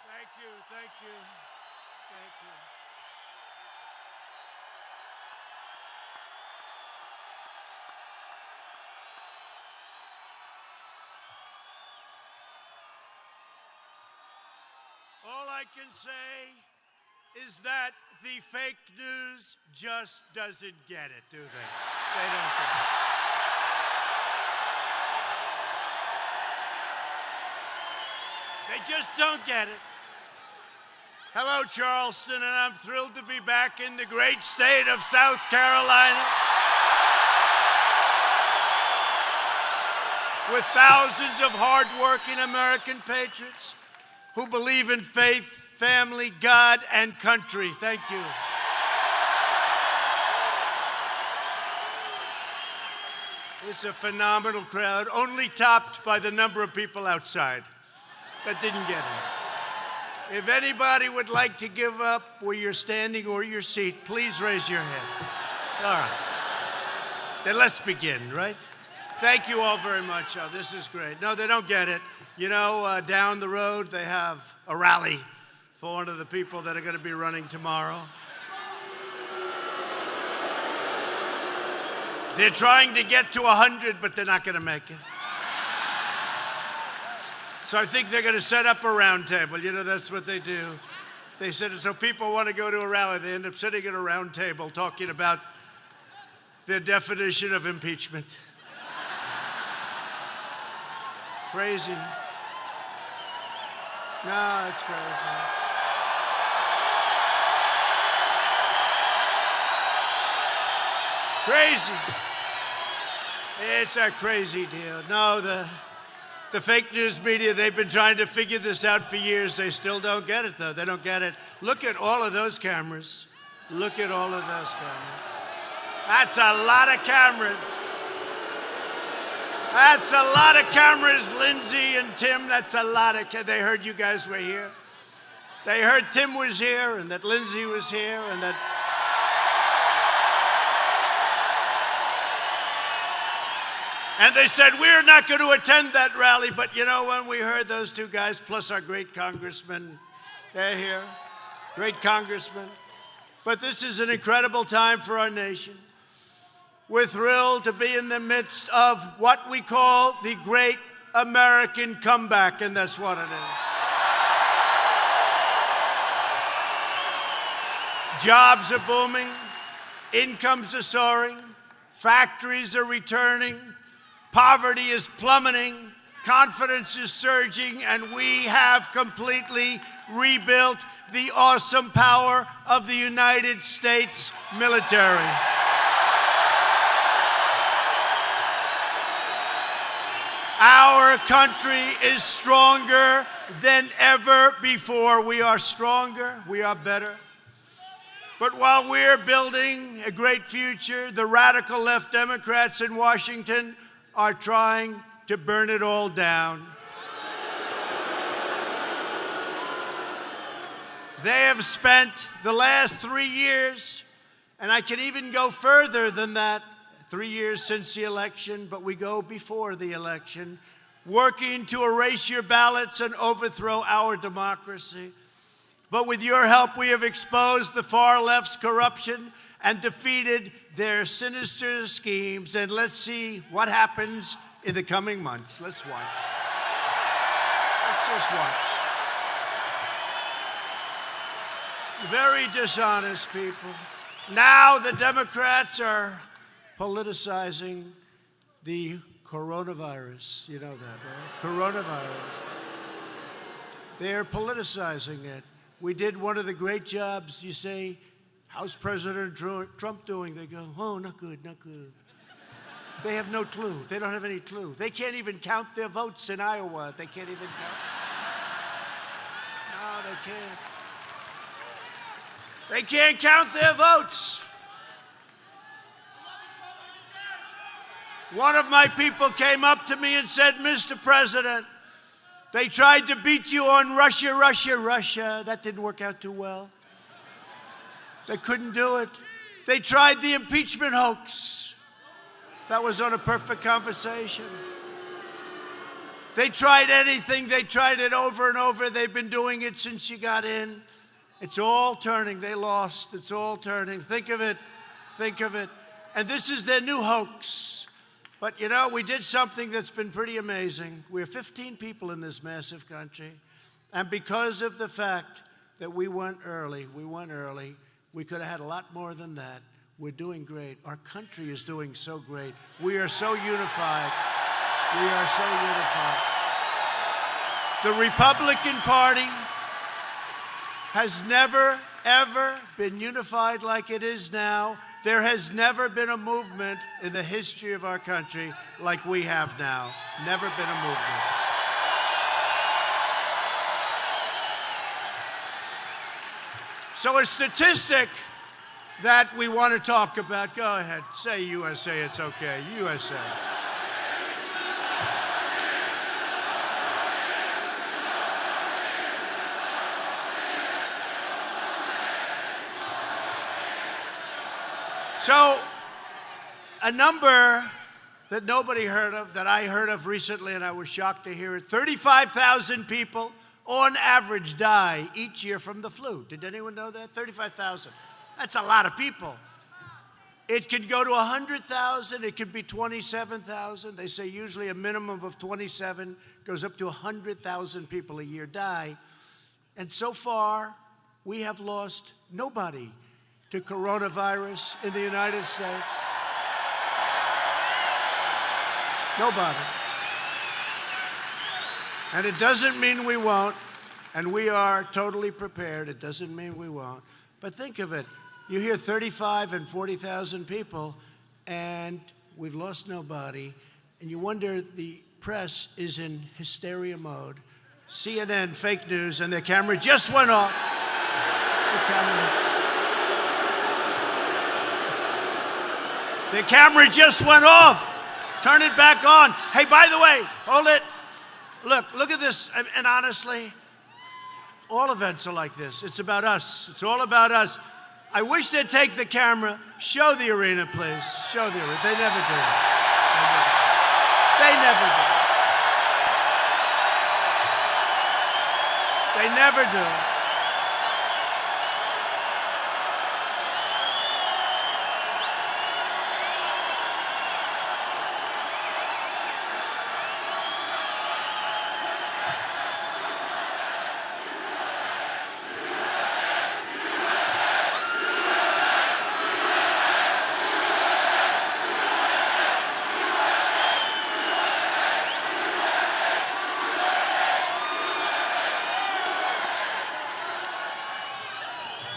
Thank you, thank you, thank you. All I can say is that the fake news just doesn't get it, do they? They don't get it. They just don't get it. Hello, Charleston, and I'm thrilled to be back in the great state of South Carolina with thousands of hardworking American patriots who believe in faith, family, God, and country. Thank you. It's a phenomenal crowd, only topped by the number of people outside that didn't get it. If anybody would like to give up where you're standing or your seat, please raise your hand. All right. Then let's begin, right? Thank you all very much. Oh, this is great. No, they don't get it. You know, down the road, they have a rally for one of the people that are going to be running tomorrow. They're trying to get to 100, but they're not going to make it. So I think they're going to set up a round table. You know, that's what they do. They said, so people want to go to a rally. They end up sitting at a round table talking about their definition of impeachment. Crazy. No, it's crazy. Crazy. It's a crazy deal. No, the fake news media, they've been trying to figure this out for years. They still don't get it, though. They don't get it. Look at all of those cameras. Look at all of those cameras. That's a lot of cameras. That's a lot of cameras, Lindsay and Tim. That's a lot of they heard you guys were here. They heard Tim was here and that Lindsay was here and that... And they said, we're not going to attend that rally. But you know, when we heard those two guys, plus our great congressman, they're here, great congressman. But this is an incredible time for our nation. We're thrilled to be in the midst of what we call the great American comeback, and that's what it is. Jobs are booming, incomes are soaring, factories are returning, poverty is plummeting, confidence is surging, and we have completely rebuilt the awesome power of the United States military. Our country is stronger than ever before. We are stronger, we are better. But while we're building a great future, the radical left Democrats in Washington are trying to burn it all down. They have spent the last 3 years, and I can even go further than that, 3 years since the election, but we go before the election, working to erase your ballots and overthrow our democracy. But with your help, we have exposed the far left's corruption and defeated their sinister schemes. And let's see what happens in the coming months. Let's watch. Let's just watch. Very dishonest people. Now the Democrats are politicizing the coronavirus. You know that, right? Coronavirus. They're politicizing it. We did one of the great jobs. You say, how's President Trump doing? They go, oh, not good, not good. They have no clue. They don't have any clue. They can't even count their votes in Iowa. They can't even count. No, they can't. They can't count their votes. One of my people came up to me and said, Mr. President, they tried to beat you on Russia, Russia, Russia. That didn't work out too well. They couldn't do it. They tried the impeachment hoax. That was on a perfect conversation. They tried anything. They tried it over and over. They've been doing it since you got in. It's all turning. They lost. It's all turning. Think of it. Think of it. And this is their new hoax. But, you know, we did something that's been pretty amazing. We're 15 people in this massive country. And because of the fact that we went early, we could have had a lot more than that. We're doing great. Our country is doing so great. We are so unified. We are so unified. The Republican Party has never, ever been unified like it is now. There has never been a movement in the history of our country like we have now. Never been a movement. So a statistic that we want to talk about. Go ahead. Say USA. It's okay. USA. So, a number that nobody heard of, that I heard of recently, and I was shocked to hear it, 35,000 people on average die each year from the flu. Did anyone know that? 35,000. That's a lot of people. It could go to 100,000. It could be 27,000. They say usually a minimum of 27 goes up to 100,000 people a year die. And so far, we have lost nobody to coronavirus in the United States. Nobody. And it doesn't mean we won't, and we are totally prepared. It doesn't mean we won't. But think of it. You hear 35 and 40,000 people, and we've lost nobody, and you wonder, the press is in hysteria mode. CNN, fake news, and their camera just went off. The camera just went off. Turn it back on. Hey, by the way, hold it. Look at this. And honestly, all events are like this. It's about us. It's all about us. I wish they'd take the camera. Show the arena, please. Show the arena. They never do. They never do. They never do.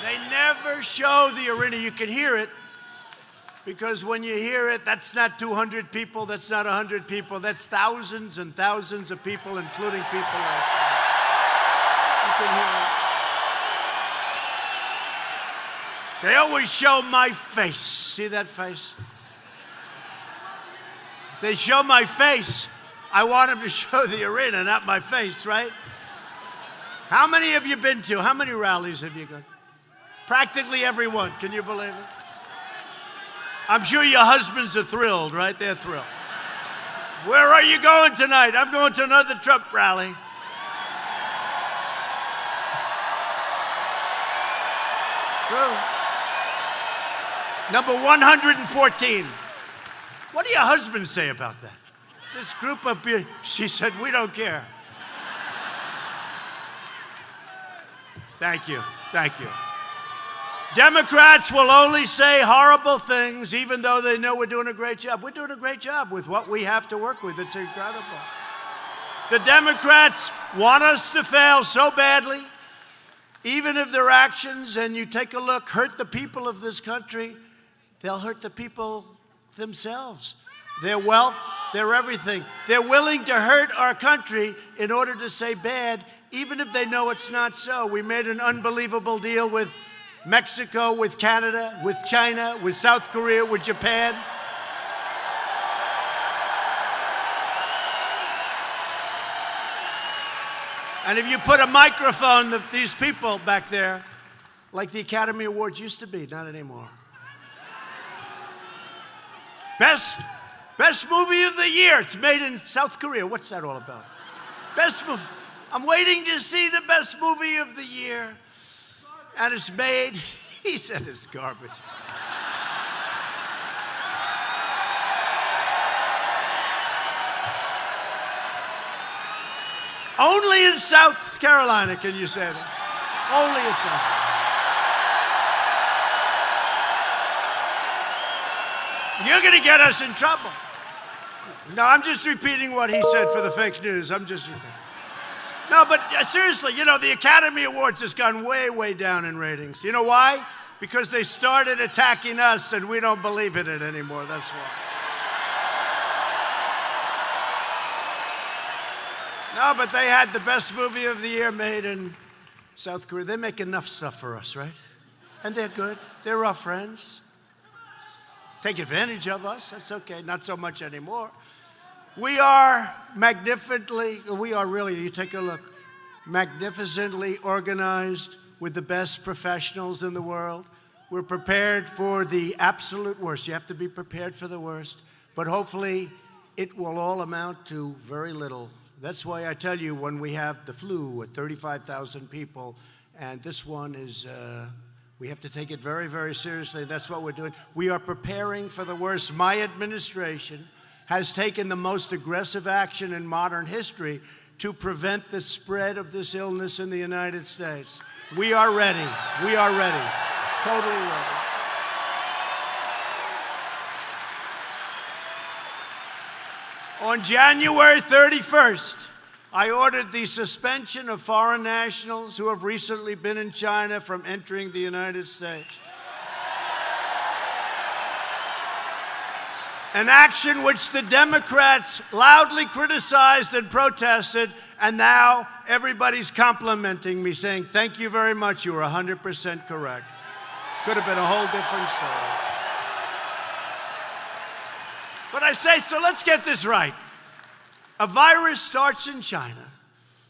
They never show the arena. You can hear it, because when you hear it, that's not 200 people, that's not 100 people, that's thousands and thousands of people, including people outside. You can hear it. They always show my face. See that face? They show my face. I want them to show the arena, not my face, right? How many have you been to? How many rallies have you gone? Practically everyone. Can you believe it? I'm sure your husbands are thrilled, right? They're thrilled. Where are you going tonight? I'm going to another Trump rally. True. Number 114. What do your husbands say about that? This group up here, she said, we don't care. Thank you. Thank you. Democrats will only say horrible things, even though they know we're doing a great job. We're doing a great job with what we have to work with. It's incredible. The Democrats want us to fail so badly, even if their actions, and you take a look, hurt the people of this country, they'll hurt the people themselves. Their wealth, their everything. They're willing to hurt our country in order to say bad, even if they know it's not so. We made an unbelievable deal with Mexico, with Canada, with China, with South Korea, with Japan. And if you put a microphone, these people back there, like the Academy Awards used to be, not anymore. Best movie of the year. It's made in South Korea. What's that all about? Best movie. I'm waiting to see the best movie of the year. And it's made, he said it's garbage. Only in South Carolina can you say that. Only in South Carolina. You're going to get us in trouble. No, I'm just repeating what he said for the fake news. I'm just repeating. No, but seriously, you know, the Academy Awards has gone way, way down in ratings. You know why? Because they started attacking us and we don't believe in it anymore. That's why. No, but they had the best movie of the year made in South Korea. They make enough stuff for us, right? And they're good. They're our friends. Take advantage of us. That's okay. Not so much anymore. We are really, you take a look, magnificently organized with the best professionals in the world. We're prepared for the absolute worst. You have to be prepared for the worst. But hopefully, it will all amount to very little. That's why I tell you, when we have the flu with 35,000 people, and this one is, we have to take it very, very seriously. That's what we're doing. We are preparing for the worst. My administration has taken the most aggressive action in modern history to prevent the spread of this illness in the United States. We are ready. We are ready. Totally ready. On January 31st, I ordered the suspension of foreign nationals who have recently been in China from entering the United States. An action which the Democrats loudly criticized and protested, and now everybody's complimenting me, saying, thank you very much, you were 100% correct. Could have been a whole different story. But I say, so let's get this right. A virus starts in China,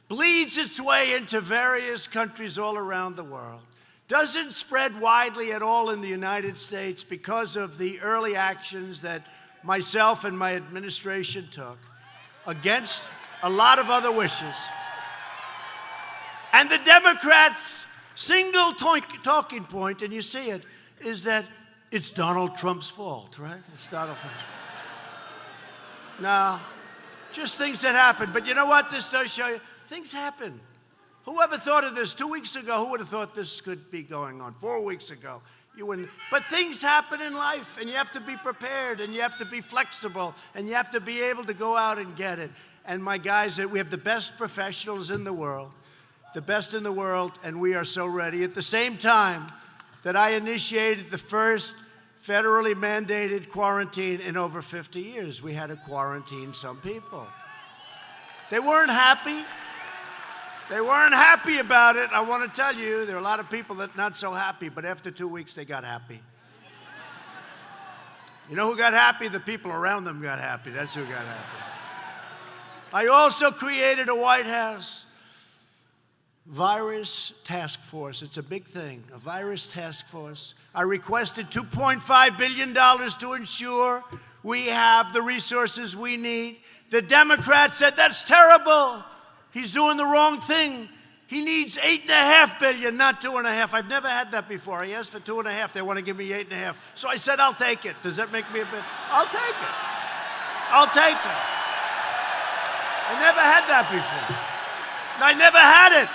bleeds its way into various countries all around the world, doesn't spread widely at all in the United States because of the early actions that myself and my administration took against a lot of other wishes. And the Democrats' single talking point, and you see it, is that it's Donald Trump's fault, right? It's Donald Trump's fault. No, just things that happen. But you know what? This does show you, things happen. Whoever thought of this 2 weeks ago? Who would have thought this could be going on 4 weeks ago? You wouldn't. But things happen in life, and you have to be prepared, and you have to be flexible, and you have to be able to go out and get it. And my guys, we have the best professionals in the world, the best in the world, and we are so ready. At the same time that I initiated the first federally mandated quarantine in over 50 years, we had to quarantine some people. They weren't happy. They weren't happy about it. I want to tell you, there are a lot of people that are not so happy, but after 2 weeks, they got happy. You know who got happy? The people around them got happy. That's who got happy. I also created a White House virus task force. It's a big thing, a virus task force. I requested $2.5 billion to ensure we have the resources we need. The Democrats said, that's terrible. He's doing the wrong thing. He needs $8.5 billion, not $2.5. I've never had that before. I asked for $2.5. They want to give me $8.5. So I said, I'll take it. Does that make me a bit? I'll take it. I'll take it. I never had that before. I never had it.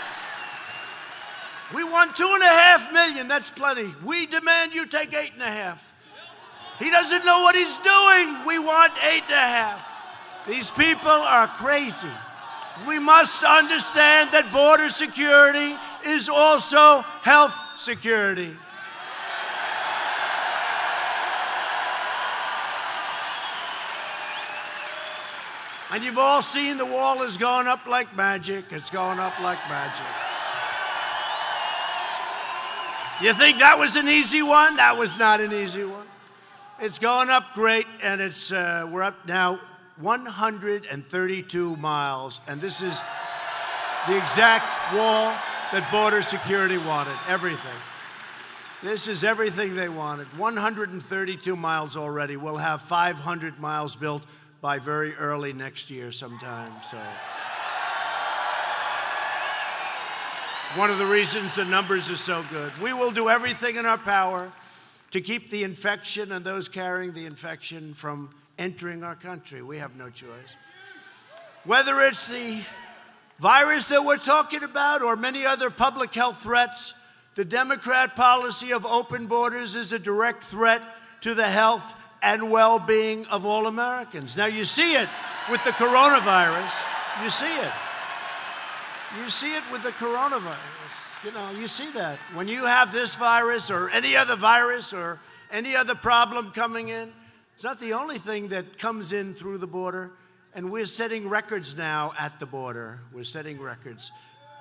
We want $2.5 million. That's plenty. We demand you take $8.5. He doesn't know what he's doing. We want $8.5. These people are crazy. We must understand that border security is also health security. And you've all seen the wall is going up like magic. It's going up like magic. You think that was an easy one? That was not an easy one. It's going up great, and it's we're up now 132 miles, and this is the exact wall that border security wanted, everything. This is everything they wanted. 132 miles already. We'll have 500 miles built by very early next year sometime. So One of the reasons the numbers are so good. We will do everything in our power to keep the infection and those carrying the infection from entering our country. We have no choice. Whether it's the virus that we're talking about or many other public health threats, the Democrat policy of open borders is a direct threat to the health and well-being of all Americans. Now, you see it with the coronavirus. You see it. You see it with the coronavirus. You know, you see that. When you have this virus or any other problem coming in, it's not the only thing that comes in through the border. And we're setting records now at the border. We're setting records.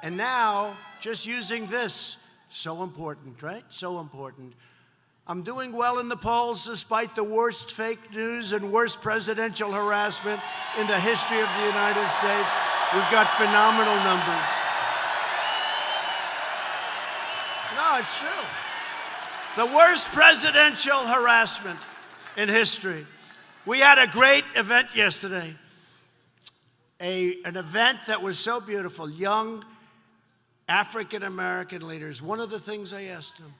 And now, just using this, so important, right? So important. I'm doing well in the polls despite the worst fake news and worst presidential harassment in the history of the United States. We've got phenomenal numbers. No, it's true. The worst presidential harassment in history. We had a great event yesterday. An event that was so beautiful. Young African-American leaders. One of the things I asked them,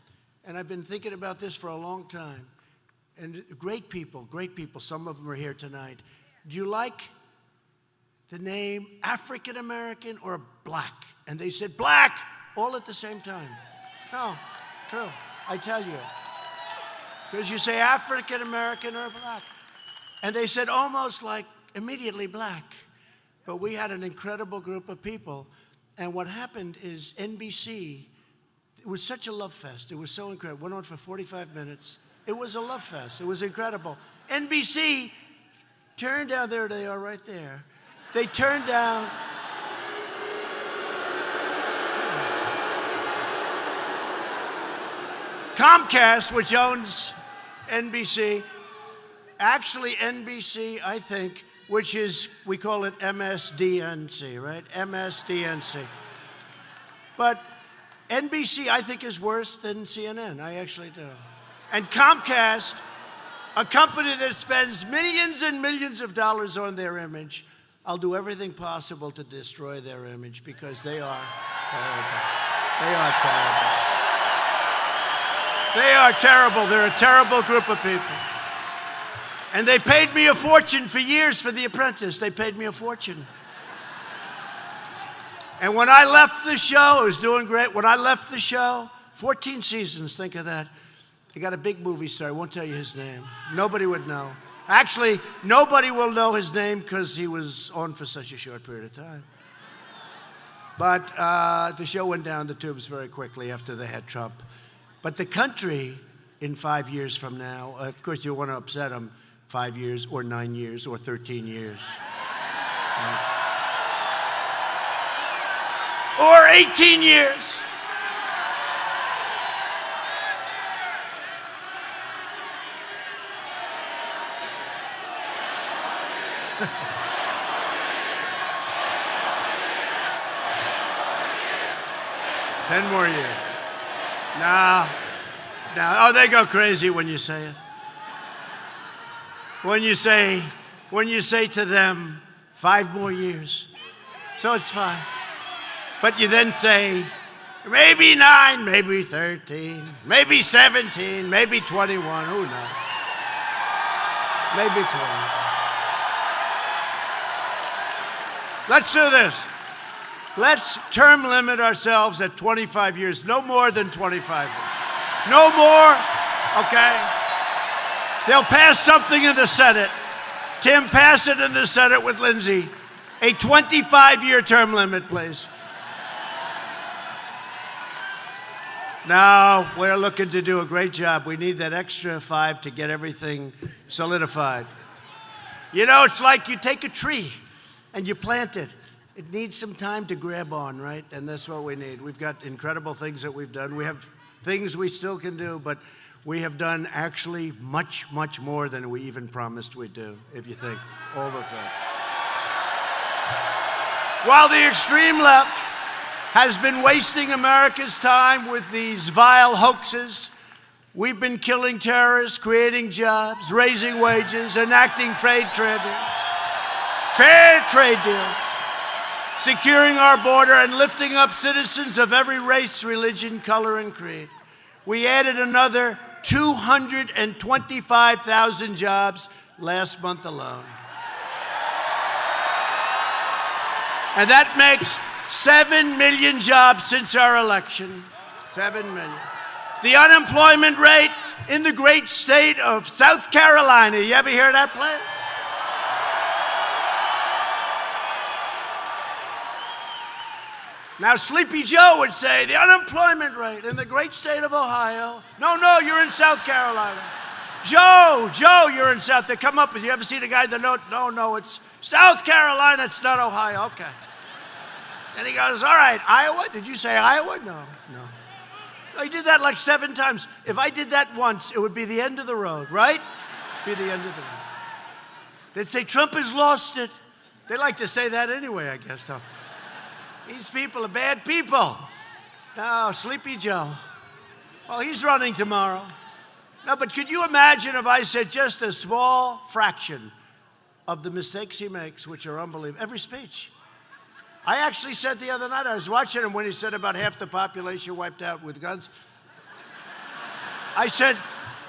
and I've been thinking about this for a long time, and great people, some of them are here tonight. Do you like the name African-American or Black? And they said, Black, all at the same time. No, true, I tell you. Because you say African-American or Black. And they said almost like immediately Black. But we had an incredible group of people. And what happened is NBC, it was such a love fest. It was so incredible. Went on for 45 minutes. It was a love fest. It was incredible. NBC turned down, there they are right there. They turned down. Comcast, which owns NBC, actually NBC, I think, which is, we call it MSDNC, right? MSDNC. But NBC, I think, is worse than CNN. I actually do. And Comcast, a company that spends millions and millions of dollars on their image, I'll do everything possible to destroy their image because they are terrible. They are terrible. They are terrible. They're a terrible group of people. And they paid me a fortune for years for The Apprentice. They paid me a fortune. And when I left the show, it was doing great. When I left the show, 14 seasons, think of that. They got a big movie star. I won't tell you his name. Nobody would know. Actually, nobody will know his name because he was on for such a short period of time. But the show went down the tubes very quickly after they had Trump. But the country, in 5 years from now, of course you want to upset them, 5 years or 9 years or 13 years. Right? Or 18 years. Ten more years. No. Oh, they go crazy when you say it. When you say to them, 5 more years. So it's 5. But you then say, maybe 9, maybe 13, maybe 17, maybe 21, who knows? Maybe 20. Let's do this. Let's term limit ourselves at 25 years, no more than 25 years. No more, okay? They'll pass something in the Senate. Tim, pass it in the Senate with Lindsey. A 25-year term limit, please. Now, we're looking to do a great job. We need that extra 5 to get everything solidified. You know, it's like you take a tree and you plant it. It needs some time to grab on, right? And that's what we need. We've got incredible things that we've done. We have things we still can do, but we have done actually much, much more than we even promised we'd do, if you think all the things. While the extreme left has been wasting America's time with these vile hoaxes, we've been killing terrorists, creating jobs, raising wages, enacting fair trade deals. securing our border, and lifting up citizens of every race, religion, color, and creed. We added another 225,000 jobs last month alone. And that makes 7 million jobs since our election. 7 million. The unemployment rate in the great state of South Carolina. You ever hear that place? Now, Sleepy Joe would say the unemployment rate in the great state of Ohio. No, you're in South Carolina. Joe, you're in South. They come up and you ever see the guy that no, it's South Carolina. It's not Ohio. Okay. And he goes, all right, Iowa? Did you say Iowa? No. I did that like 7 times. If I did that once, it would be the end of the road, right? Be the end of the road. They'd say Trump has lost it. They like to say that anyway, I guess. Huh? These people are bad people. Oh, Sleepy Joe. Well, he's running tomorrow. No, but could you imagine if I said just a small fraction of the mistakes he makes, which are unbelievable, every speech? I actually said the other night, I was watching him when he said about half the population wiped out with guns. I said,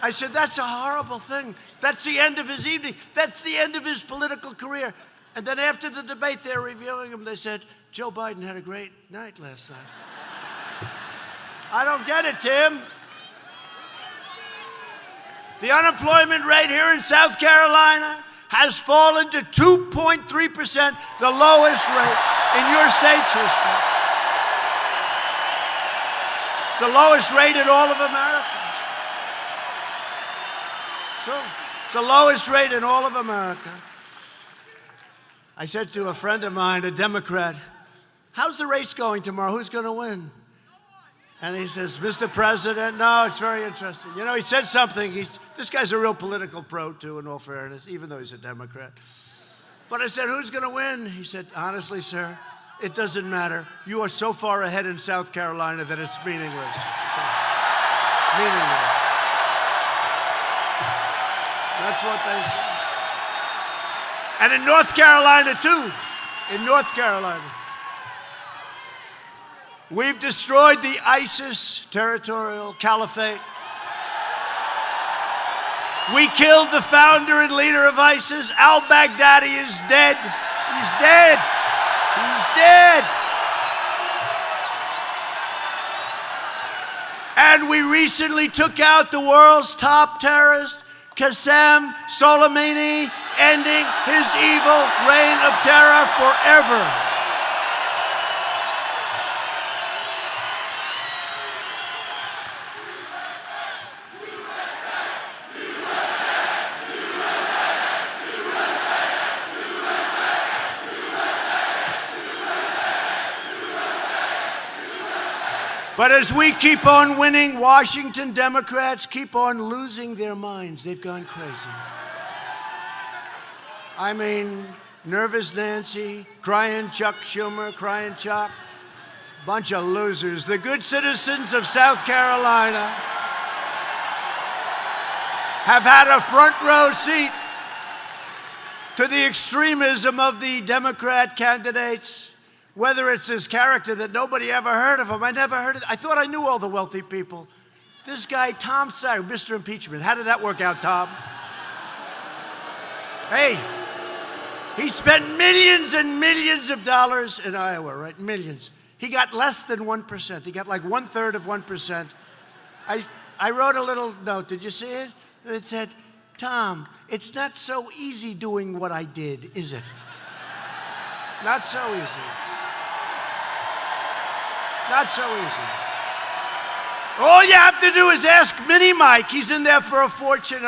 that's a horrible thing. That's the end of his evening. That's the end of his political career. And then after the debate, they're reviewing him. They said, Joe Biden had a great night last night. I don't get it, Tim. The unemployment rate here in South Carolina has fallen to 2.3%, the lowest rate in your state's history. It's the lowest rate in all of America. It's the lowest rate in all of America. I said to a friend of mine, a Democrat, how's the race going tomorrow? Who's going to win? And he says, Mr. President, no, it's very interesting. You know, he said something. This guy's a real political pro, too, in all fairness, even though he's a Democrat. But I said, who's going to win? He said, honestly, sir, it doesn't matter. You are so far ahead in South Carolina that it's meaningless. Meaningless. That's what they say. And in North Carolina, too. In North Carolina. We've destroyed the ISIS territorial caliphate. We killed the founder and leader of ISIS. Al-Baghdadi is dead. He's dead. He's dead. And we recently took out the world's top terrorist, Qasem Soleimani, ending his evil reign of terror forever. But as we keep on winning, Washington Democrats keep on losing their minds. They've gone crazy. I mean, nervous Nancy, crying Chuck Schumer, crying Chuck. Bunch of losers. The good citizens of South Carolina have had a front row seat to the extremism of the Democrat candidates. Whether it's his character that nobody ever heard of him. I never heard of it. I thought I knew all the wealthy people. This guy, Tom Steyer, Mr. Impeachment. How did that work out, Tom? Hey, he spent millions and millions of dollars in Iowa, right? Millions. He got less than 1%. He got like 1/3 of 1%. I wrote a little note. Did you see it? It said, Tom, it's not so easy doing what I did, is it? Not so easy. Not so easy. All you have to do is ask Mini Mike. He's in there for a fortune.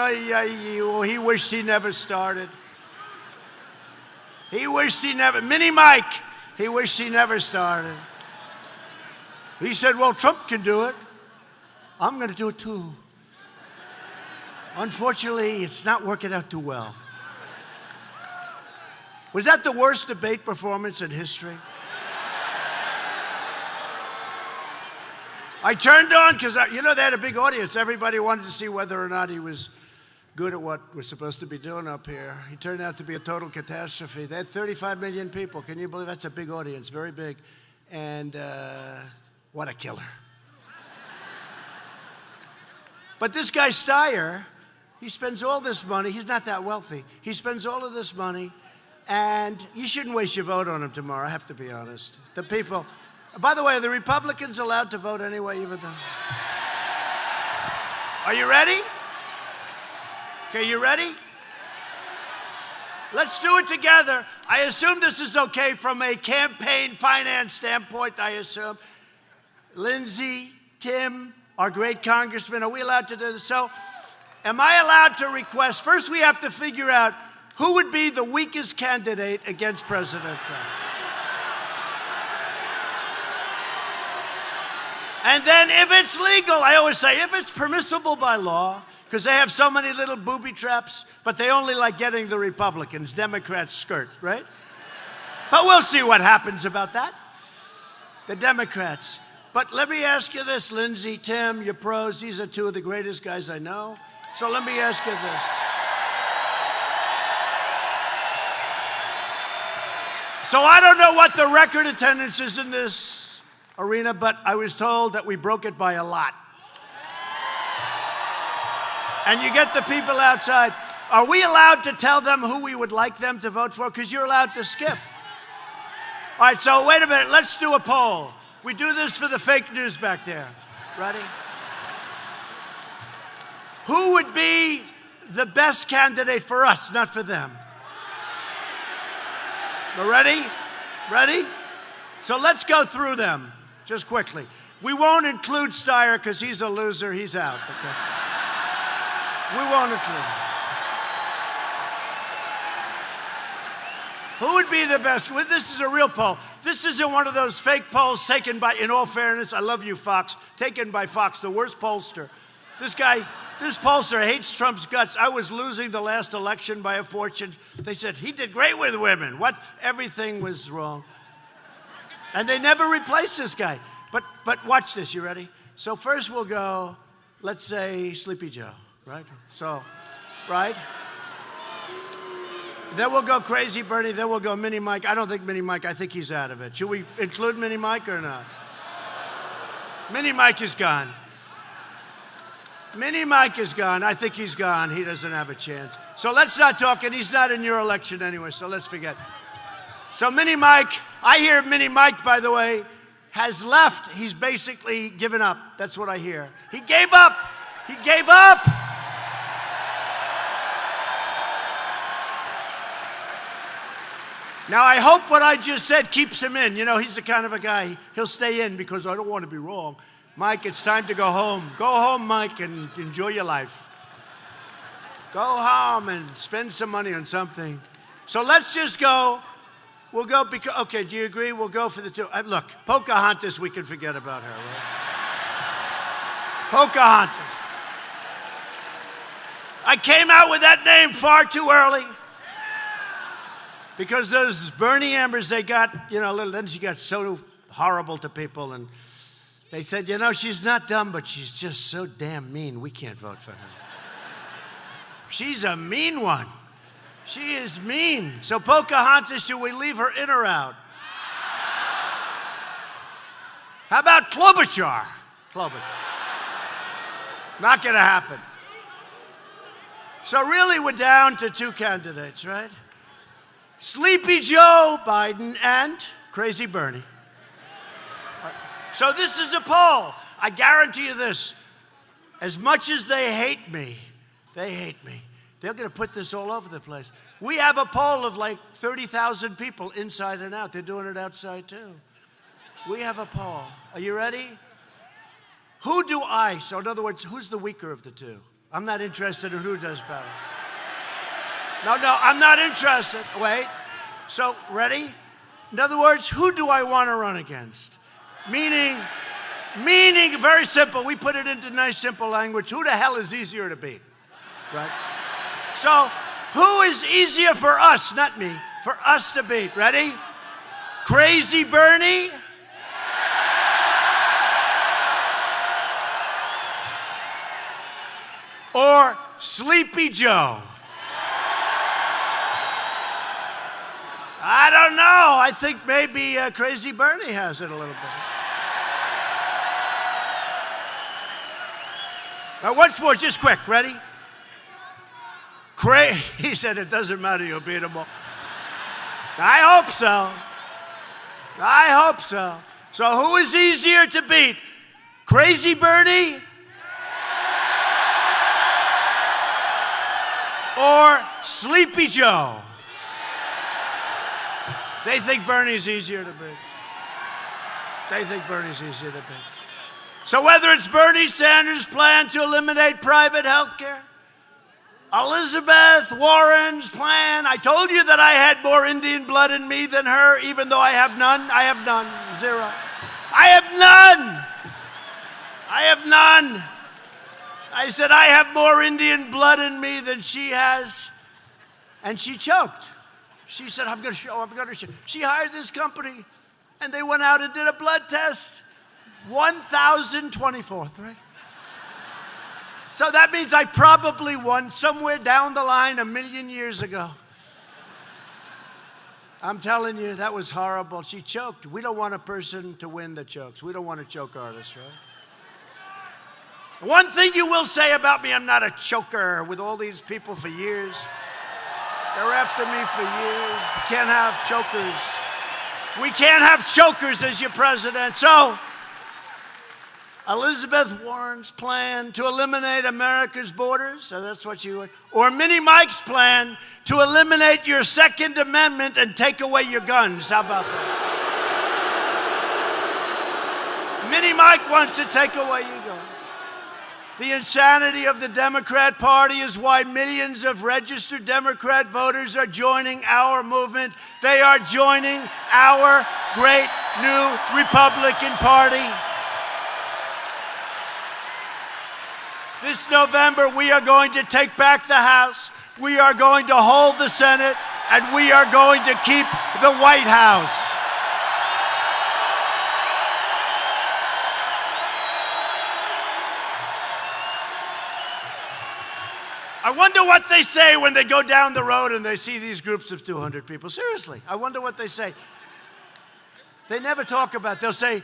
He wished he never started. Mini Mike, he wished he never started. He said, well, Trump can do it. I'm going to do it too. Unfortunately, it's not working out too well. Was that the worst debate performance in history? I turned on because, they had a big audience. Everybody wanted to see whether or not he was good at what we're supposed to be doing up here. He turned out to be a total catastrophe. They had 35 million people. Can you believe that's a big audience, very big. And what a killer. But this guy Steyer, he spends all this money. He's not that wealthy. He spends all of this money, and you shouldn't waste your vote on him tomorrow, I have to be honest. The people, by the way, are the Republicans allowed to vote anyway, even though? Are you ready? Okay, you ready? Let's do it together. I assume this is okay from a campaign finance standpoint, I assume. Lindsey, Tim, our great congressman, are we allowed to do this? So, am I allowed to request, first we have to figure out who would be the weakest candidate against President Trump. And then if it's legal, I always say, if it's permissible by law, because they have so many little booby traps, but they only like getting the Republicans, Democrats skirt, right? But we'll see what happens about that. The Democrats. But let me ask you this, Lindsey, Tim, your pros, these are two of the greatest guys I know. So let me ask you this. So I don't know what the record attendance is in this arena, but I was told that we broke it by a lot. And you get the people outside. Are we allowed to tell them who we would like them to vote for? Because you're allowed to skip. All right, so wait a minute. Let's do a poll. We do this for the fake news back there. Ready? Who would be the best candidate for us, not for them? We're ready? Ready? So let's go through them just quickly. We won't include Steyer because he's a loser. He's out. Okay. We won't include him. Who would be the best? Well, this is a real poll. This isn't one of those fake polls taken by, in all fairness, I love you, Fox, taken by Fox, the worst pollster. This pollster hates Trump's guts. I was losing the last election by a fortune. They said, he did great with women. What? Everything was wrong. And they never replaced this guy. But watch this, you ready? So first we'll go, let's say, Sleepy Joe. Right? So, right? Then we'll go Crazy Bernie. Then we'll go Mini Mike. I don't think Mini Mike. I think he's out of it. Should we include Mini Mike or not? Mini Mike is gone. Mini Mike is gone. I think he's gone. He doesn't have a chance. So let's not talk. And he's not in your election anyway, so let's forget. So Mini Mike, I hear Mini Mike, by the way, has left. He's basically given up. That's what I hear. He gave up. He gave up. Now, I hope what I just said keeps him in. You know, he's the kind of a guy, he'll stay in because I don't want to be wrong. Mike, it's time to go home. Go home, Mike, and enjoy your life. Go home and spend some money on something. So let's just go. We'll go because, okay, do you agree? We'll go for the two. Look, Pocahontas, we can forget about her, right? Pocahontas. I came out with that name far too early. Because those Bernie Ambers, they got, you know, then she got so horrible to people. And they said, you know, she's not dumb, but she's just so damn mean. We can't vote for her. She's a mean one. She is mean. So Pocahontas, should we leave her in or out? How about Klobuchar? Klobuchar. Not going to happen. So really, we're down to two candidates, right? Sleepy Joe Biden and Crazy Bernie. So this is a poll. I guarantee you this. As much as they hate me, they're going to put this all over the place. We have a poll of like 30,000 people inside and out. They're doing it outside too. We have a poll. Are you ready? Who do I? So in other words, who's the weaker of the two? I'm not interested in who does better. No, I'm not interested. Wait. So, ready? In other words, who do I want to run against? Meaning, very simple. We put it into nice, simple language. Who the hell is easier to beat? Right? So, who is easier for us, not me, for us to beat? Ready? Crazy Bernie? Or Sleepy Joe? I don't know. I think maybe Crazy Bernie has it a little bit. Now, once more, just quick. Ready? He said it doesn't matter. You'll beat them all. I hope so. I hope so. So who is easier to beat? Crazy Bernie or Sleepy Joe? They think Bernie's easier to beat. They think Bernie's easier to beat. So whether it's Bernie Sanders' plan to eliminate private health care, Elizabeth Warren's plan, I told you that I had more Indian blood in me than her, even though I have none. I have none. Zero. I have none. I have none. I said, I have more Indian blood in me than she has. And she choked. She said, I'm going to show. She hired this company, and they went out and did a blood test. 1,024th, right? So that means I probably won somewhere down the line 1,000,000 years ago. I'm telling you, that was horrible. She choked. We don't want a person to win that chokes. We don't want a choke artist, right? One thing you will say about me, I'm not a choker with all these people for years. They're after me for years. We can't have chokers. We can't have chokers as your president. So, Elizabeth Warren's plan to eliminate America's borders, so that's what you would, or Mini Mike's plan to eliminate your Second Amendment and take away your guns. How about that? Mini Mike wants to take away your guns. The insanity of the Democrat Party is why millions of registered Democrat voters are joining our movement. They are joining our great new Republican Party. This November, we are going to take back the House, we are going to hold the Senate, and we are going to keep the White House. I wonder what they say when they go down the road and they see these groups of 200 people. Seriously, I wonder what they say. They never talk about, they'll say,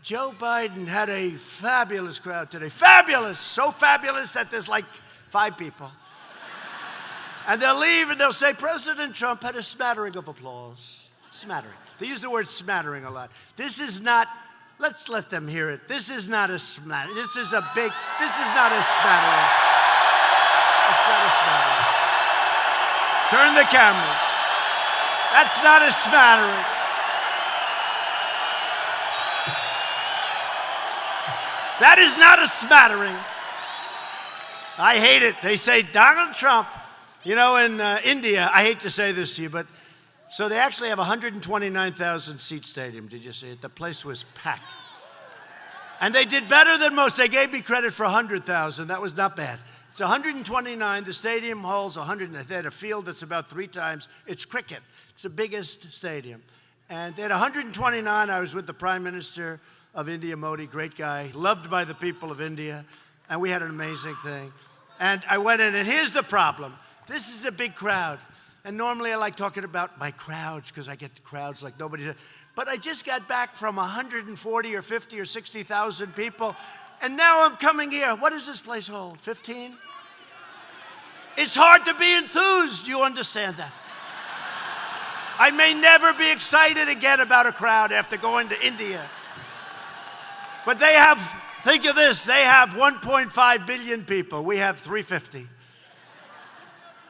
Joe Biden had a fabulous crowd today. Fabulous! So fabulous that there's like 5 people. And they'll leave and they'll say, President Trump had a smattering of applause. Smattering. They use the word smattering a lot. This is not, let's let them hear it. This is not a smattering. This is not a smattering. It's not a smattering. Turn the camera. That's not a smattering. That is not a smattering. I hate it. They say Donald Trump. You know, in India, I hate to say this to you, but so they actually have a 129,000 seat stadium. Did you see it? The place was packed. And they did better than most. They gave me credit for 100,000. That was not bad. It's 129. The stadium holds 100. They had a field that's about 3 times. It's cricket. It's the biggest stadium. And they had 129. I was with the Prime Minister of India, Modi, great guy, loved by the people of India. And we had an amazing thing. And I went in, and here's the problem. This is a big crowd. And normally I like talking about my crowds because I get the crowds like nobody. But I just got back from 140 or 50 or 60,000 people. And now I'm coming here. What does this place hold? 15? It's hard to be enthused. You understand that? I may never be excited again about a crowd after going to India. But they have, think of this, they have 1.5 billion people. We have 350.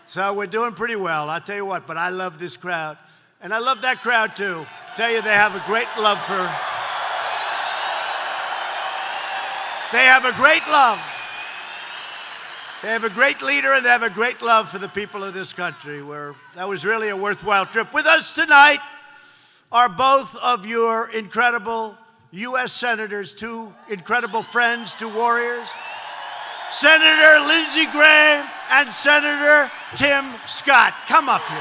So we're doing pretty well, I'll tell you what, but I love this crowd. And I love that crowd too. Tell you they have a great love for, they have a great love. They have a great leader and they have a great love for the people of this country. That was really a worthwhile trip. With us tonight are both of your incredible U.S. senators, 2 incredible friends, 2 warriors. Senator Lindsey Graham and Senator Tim Scott. Come up here.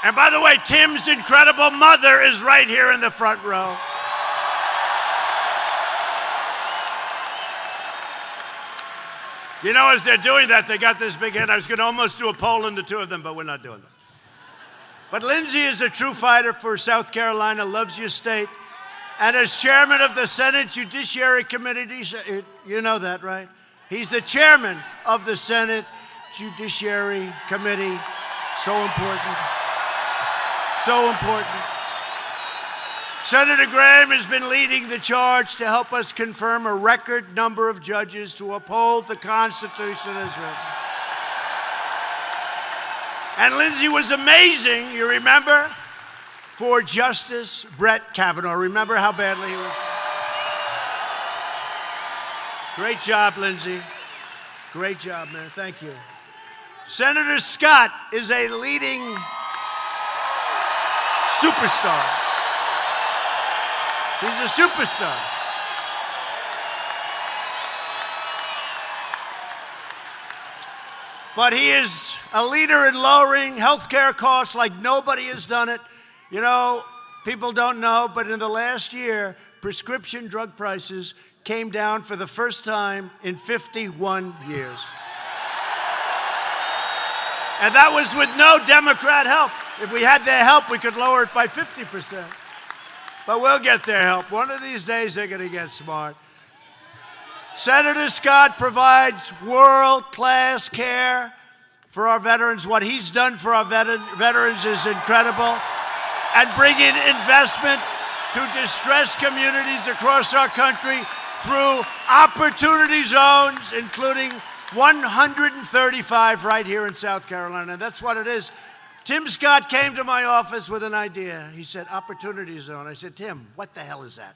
And by the way, Tim's incredible mother is right here in the front row. You know, as they're doing that, they got this big head. I was going to almost do a poll in the two of them, but we're not doing that. But Lindsey is a true fighter for South Carolina, loves your state. And as chairman of the Senate Judiciary Committee, you know that, right? He's the chairman of the Senate Judiciary Committee. So important. So important. Senator Graham has been leading the charge to help us confirm a record number of judges to uphold the Constitution as written. And Lindsey was amazing, you remember, for Justice Brett Kavanaugh. Remember how badly he was? Great job, Lindsey. Great job, man. Thank you. Senator Scott is a leading superstar. He's a superstar. But he is a leader in lowering health care costs like nobody has done it. You know, people don't know, but in the last year, prescription drug prices came down for the first time in 51 years. And that was with no Democrat help. If we had their help, we could lower it by 50%. But we'll get their help. One of these days, they're going to get smart. Senator Scott provides world-class care for our veterans. What he's done for our veterans is incredible. And bringing investment to distressed communities across our country through opportunity zones, including 135 right here in South Carolina. And that's what it is. Tim Scott came to my office with an idea. He said, opportunity zone. I said, Tim, what the hell is that?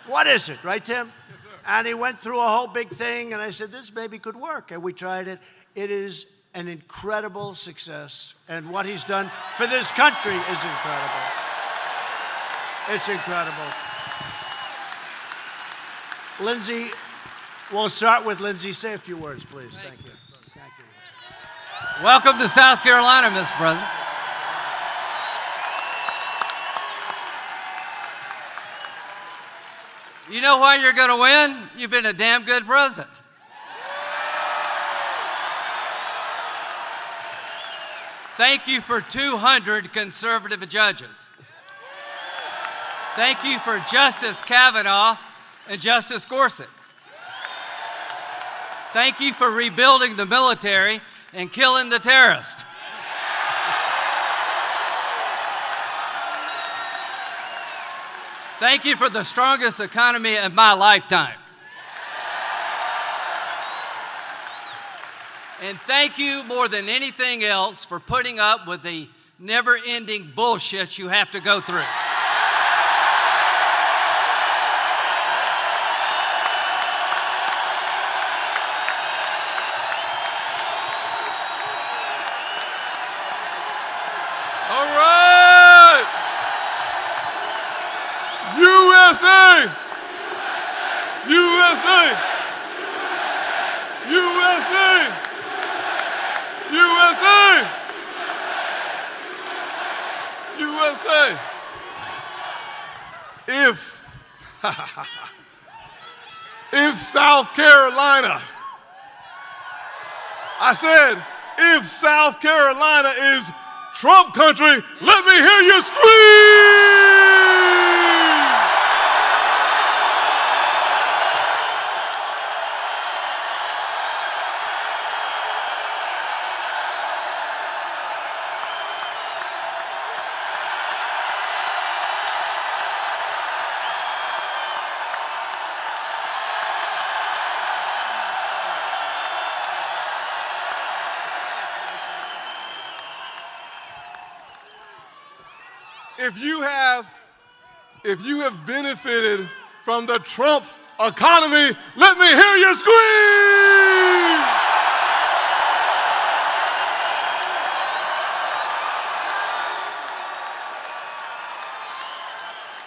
What is it, right, Tim? Yes, sir. And he went through a whole big thing, and I said, this maybe could work. And we tried it. It is an incredible success. And what he's done for this country is incredible. It's incredible. Lindsey, we'll start with Lindsey. Say a few words, please. Thank you. Thank you. Welcome to South Carolina, Mr. President. You know why you're going to win? You've been a damn good president. Thank you for 200 conservative judges. Thank you for Justice Kavanaugh and Justice Gorsuch. Thank you for rebuilding the military and killing the terrorists. Thank you for the strongest economy of my lifetime. And thank you more than anything else for putting up with the never-ending bullshit you have to go through. USA! USA! USA! USA! USA! If South Carolina, I said, if South Carolina is Trump country, let me hear you scream! If you have benefited from the Trump economy, let me hear you scream!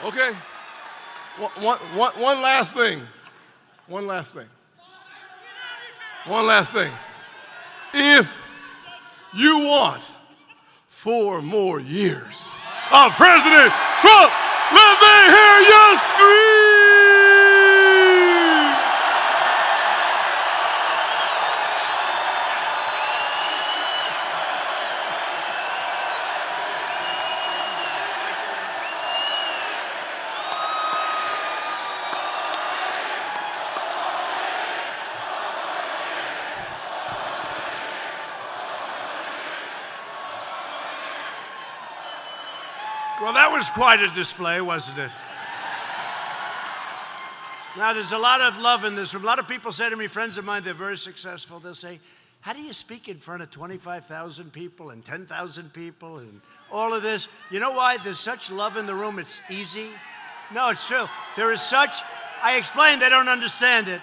Okay, one last thing. One last thing. One last thing. If you want 4 more years of President Trump. Let me hear you scream! Well, that was quite a display, wasn't it? Now, there's a lot of love in this room. A lot of people say to me, friends of mine, they're very successful. They'll say, how do you speak in front of 25,000 people and 10,000 people and all of this? You know why? There's such love in the room, it's easy. No, it's true. There is such, I explain, they don't understand it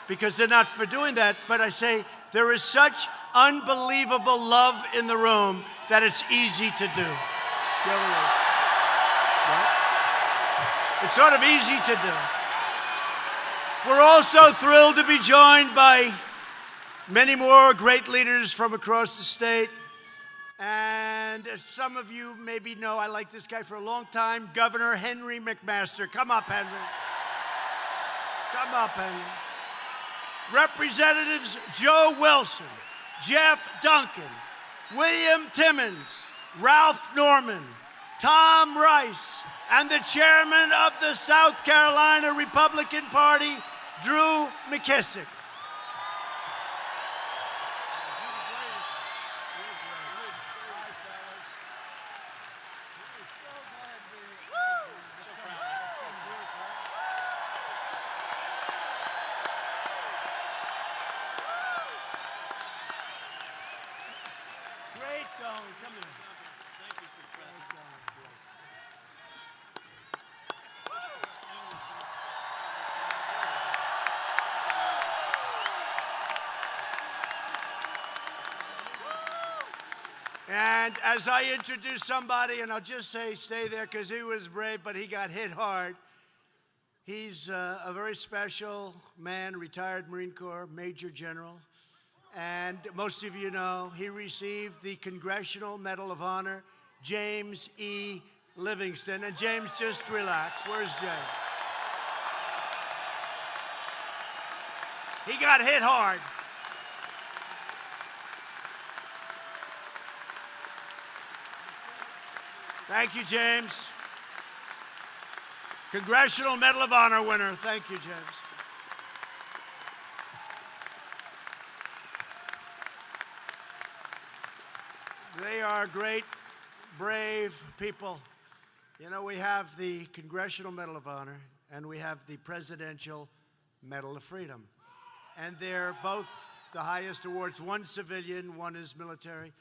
because they're not for doing that, but I say there is such unbelievable love in the room that it's easy to do. Really is. Right? It's sort of easy to do. We're also thrilled to be joined by many more great leaders from across the state. And as some of you maybe know, I like this guy for a long time, Governor Henry McMaster. Come up, Henry. Come up, Henry. Representatives Joe Wilson, Jeff Duncan, William Timmons, Ralph Norman, Tom Rice, and the chairman of the South Carolina Republican Party, Drew McKissick. Great going. Come in. Thank you, President. And as I introduce somebody, and I'll just say stay there because he was brave, but he got hit hard. He's a very special man, retired Marine Corps, Major General. And most of you know, he received the Congressional Medal of Honor, James E. Livingston. And James, just relax. Where's James? He got hit hard. Thank you, James. Congressional Medal of Honor winner. Thank you, James. They are great, brave people. You know, we have the Congressional Medal of Honor and we have the Presidential Medal of Freedom. And they're both the highest awards. One civilian, one is military.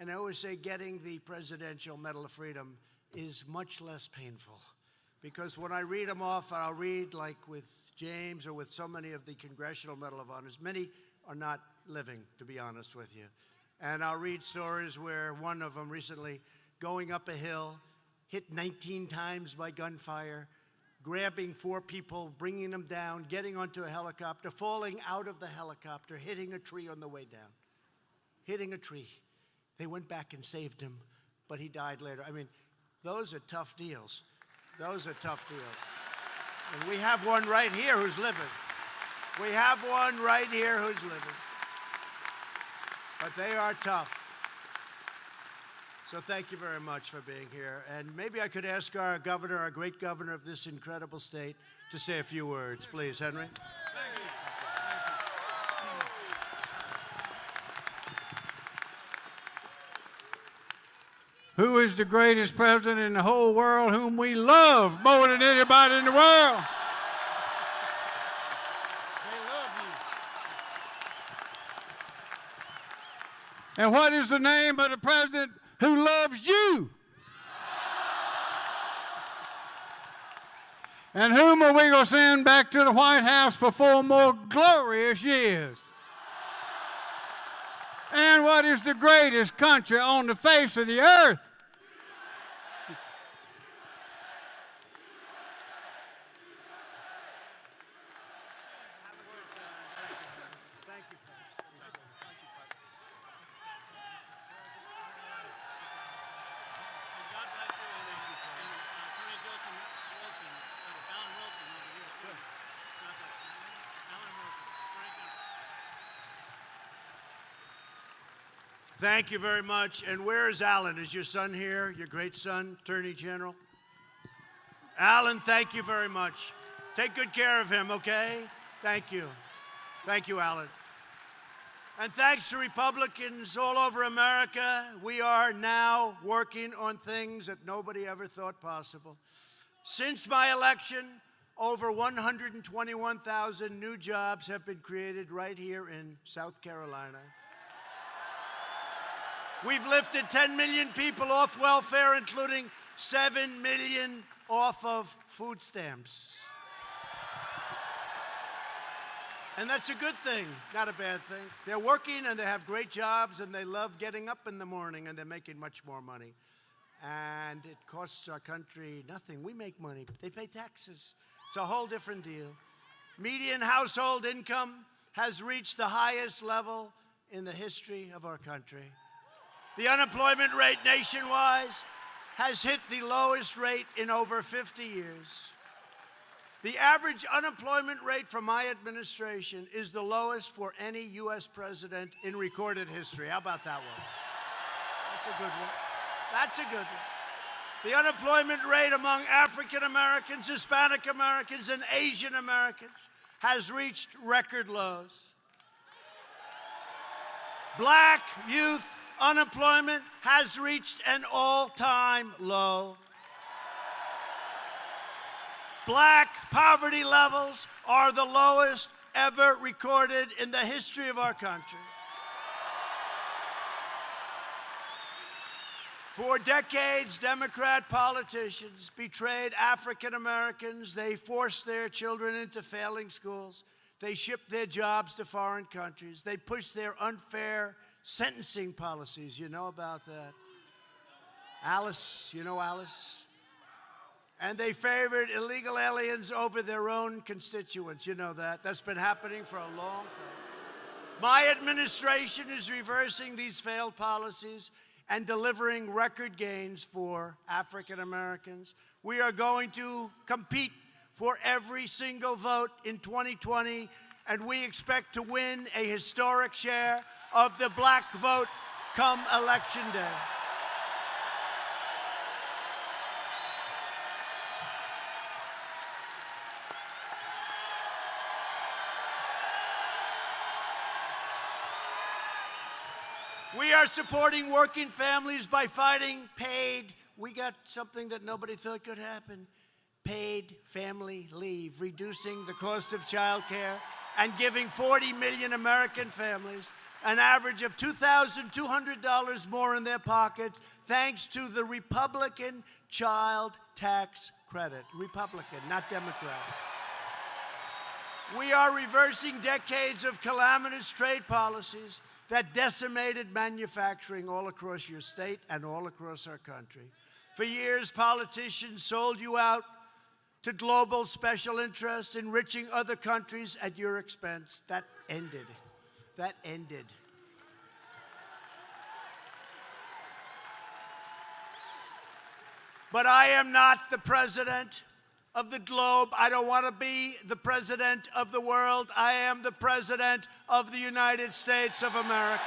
And I always say getting the Presidential Medal of Freedom is much less painful. Because when I read them off, I'll read like with James or with so many of the Congressional Medal of Honors. Many are not living, to be honest with you. And I'll read stories where one of them recently going up a hill, hit 19 times by gunfire, grabbing 4 people, bringing them down, getting onto a helicopter, falling out of the helicopter, hitting a tree on the way down. Hitting a tree. They went back and saved him, but he died later. I mean, those are tough deals. Those are tough deals. And we have one right here who's living. We have one right here who's living. But they are tough. So thank you very much for being here. And maybe I could ask our governor, our great governor of this incredible state, to say a few words. Please, Henry. Thank you. Who is the greatest president in the whole world, whom we love more than anybody in the world? They love you. And what is the name of the president who loves you? And whom are we going to send back to the White House for 4 more glorious years? And what is the greatest country on the face of the earth? Thank you very much. And where is Alan? Is your son here, your great son, Attorney General? Alan, thank you very much. Take good care of him, okay? Thank you. Thank you, Alan. And thanks to Republicans all over America, we are now working on things that nobody ever thought possible. Since my election, over 121,000 new jobs have been created right here in South Carolina. We've lifted 10 million people off welfare, including 7 million off of food stamps. And that's a good thing, not a bad thing. They're working and they have great jobs and they love getting up in the morning and they're making much more money. And it costs our country nothing. We make money, but they pay taxes. It's a whole different deal. Median household income has reached the highest level in the history of our country. The unemployment rate nationwide has hit the lowest rate in over 50 years. The average unemployment rate for my administration is the lowest for any U.S. president in recorded history. How about that one? That's a good one. That's a good one. The unemployment rate among African Americans, Hispanic Americans, and Asian Americans has reached record lows. Black youth unemployment has reached an all-time low. Black poverty levels are the lowest ever recorded in the history of our country. For decades, Democrat politicians betrayed African Americans. They forced their children into failing schools. They shipped their jobs to foreign countries. They pushed their unfair sentencing policies. You know about that. Alice, you know Alice? And they favored illegal aliens over their own constituents. You know that. That's been happening for a long time. My administration is reversing these failed policies and delivering record gains for African Americans. We are going to compete for every single vote in 2020, and we expect to win a historic share of the black vote come Election Day. We are supporting working families by fighting paid. We got something that nobody thought could happen. Paid family leave, reducing the cost of child care and giving 40 million American families an average of $2,200 more in their pocket thanks to the Republican child tax credit. Republican, not Democrat. We are reversing decades of calamitous trade policies that decimated manufacturing all across your state and all across our country. For years, politicians sold you out to global special interests, enriching other countries at your expense. That ended. That ended. But I am not the president of the globe. I don't want to be the president of the world. I am the president of the United States of America.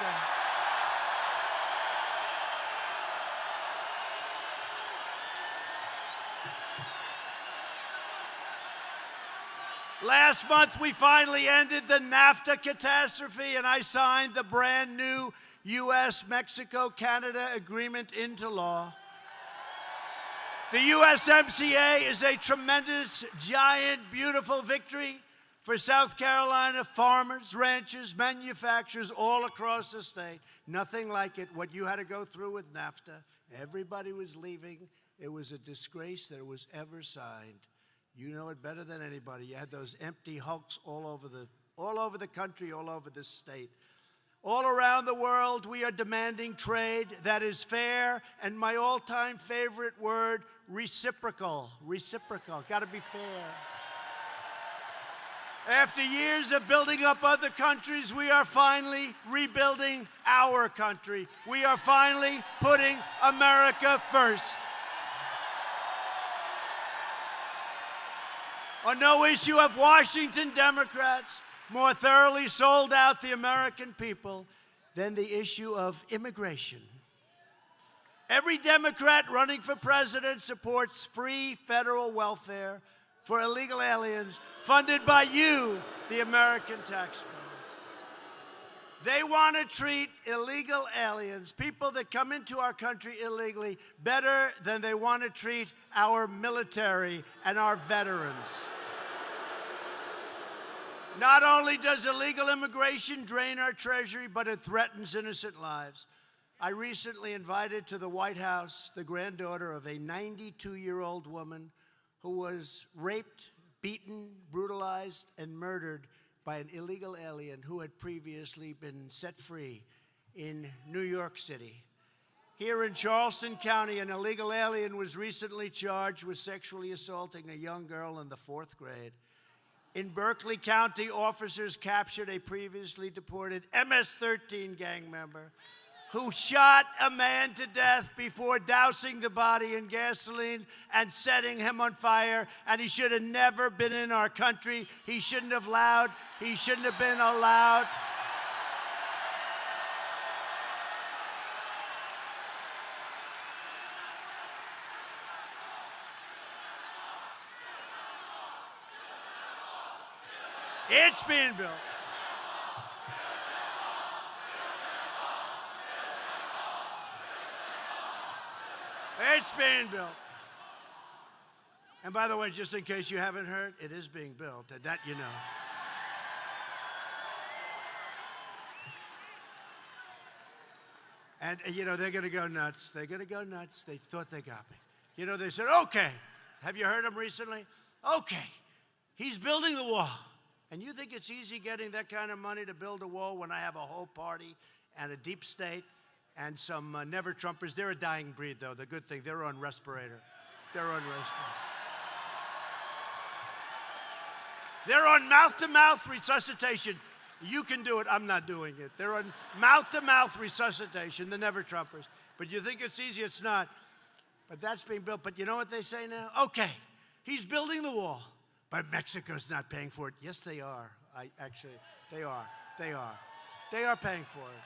Last month, we finally ended the NAFTA catastrophe, and I signed the brand new U.S.-Mexico-Canada agreement into law. The USMCA is a tremendous, giant, beautiful victory for South Carolina farmers, ranchers, manufacturers all across the state. Nothing like it, what you had to go through with NAFTA. Everybody was leaving. It was a disgrace that it was ever signed. You know it better than anybody. You had those empty hulks all over the country, all over the state. All around the world, we are demanding trade that is fair, and my all-time favorite word, reciprocal. Reciprocal, gotta be fair. After years of building up other countries, we are finally rebuilding our country. We are finally putting America first. On no issue have Washington Democrats more thoroughly sold out the American people than the issue of immigration. Every Democrat running for president supports free federal welfare for illegal aliens funded by you, the American taxpayer. They want to treat illegal aliens, people that come into our country illegally, better than they want to treat our military and our veterans. Not only does illegal immigration drain our treasury, but it threatens innocent lives. I recently invited to the White House the granddaughter of a 92-year-old woman who was raped, beaten, brutalized, and murdered by an illegal alien who had previously been set free in New York City. Here in Charleston County, an illegal alien was recently charged with sexually assaulting a young girl in the 4th grade. In Berkeley County, officers captured a previously deported MS-13 gang member who shot a man to death before dousing the body in gasoline and setting him on fire, and he should have never been in our country. He shouldn't have been allowed. It's being built. It's being built. And by the way, just in case you haven't heard, it is being built, and that you know. And, you know, they're going to go nuts. They're going to go nuts. They thought they got me. You know, they said, okay. Have you heard him recently? Okay. He's building the wall. And you think it's easy getting that kind of money to build a wall when I have a whole party and a deep state and some never-Trumpers? They're a dying breed, though. The good thing, they're on respirator. They're on respirator. They're on mouth-to-mouth resuscitation. You can do it. I'm not doing it. They're on mouth-to-mouth resuscitation, the never-Trumpers. But you think it's easy? It's not. But that's being built. But you know what they say now? Okay, he's building the wall, but Mexico's not paying for it. Yes, they are. They are. They are. They are paying for it.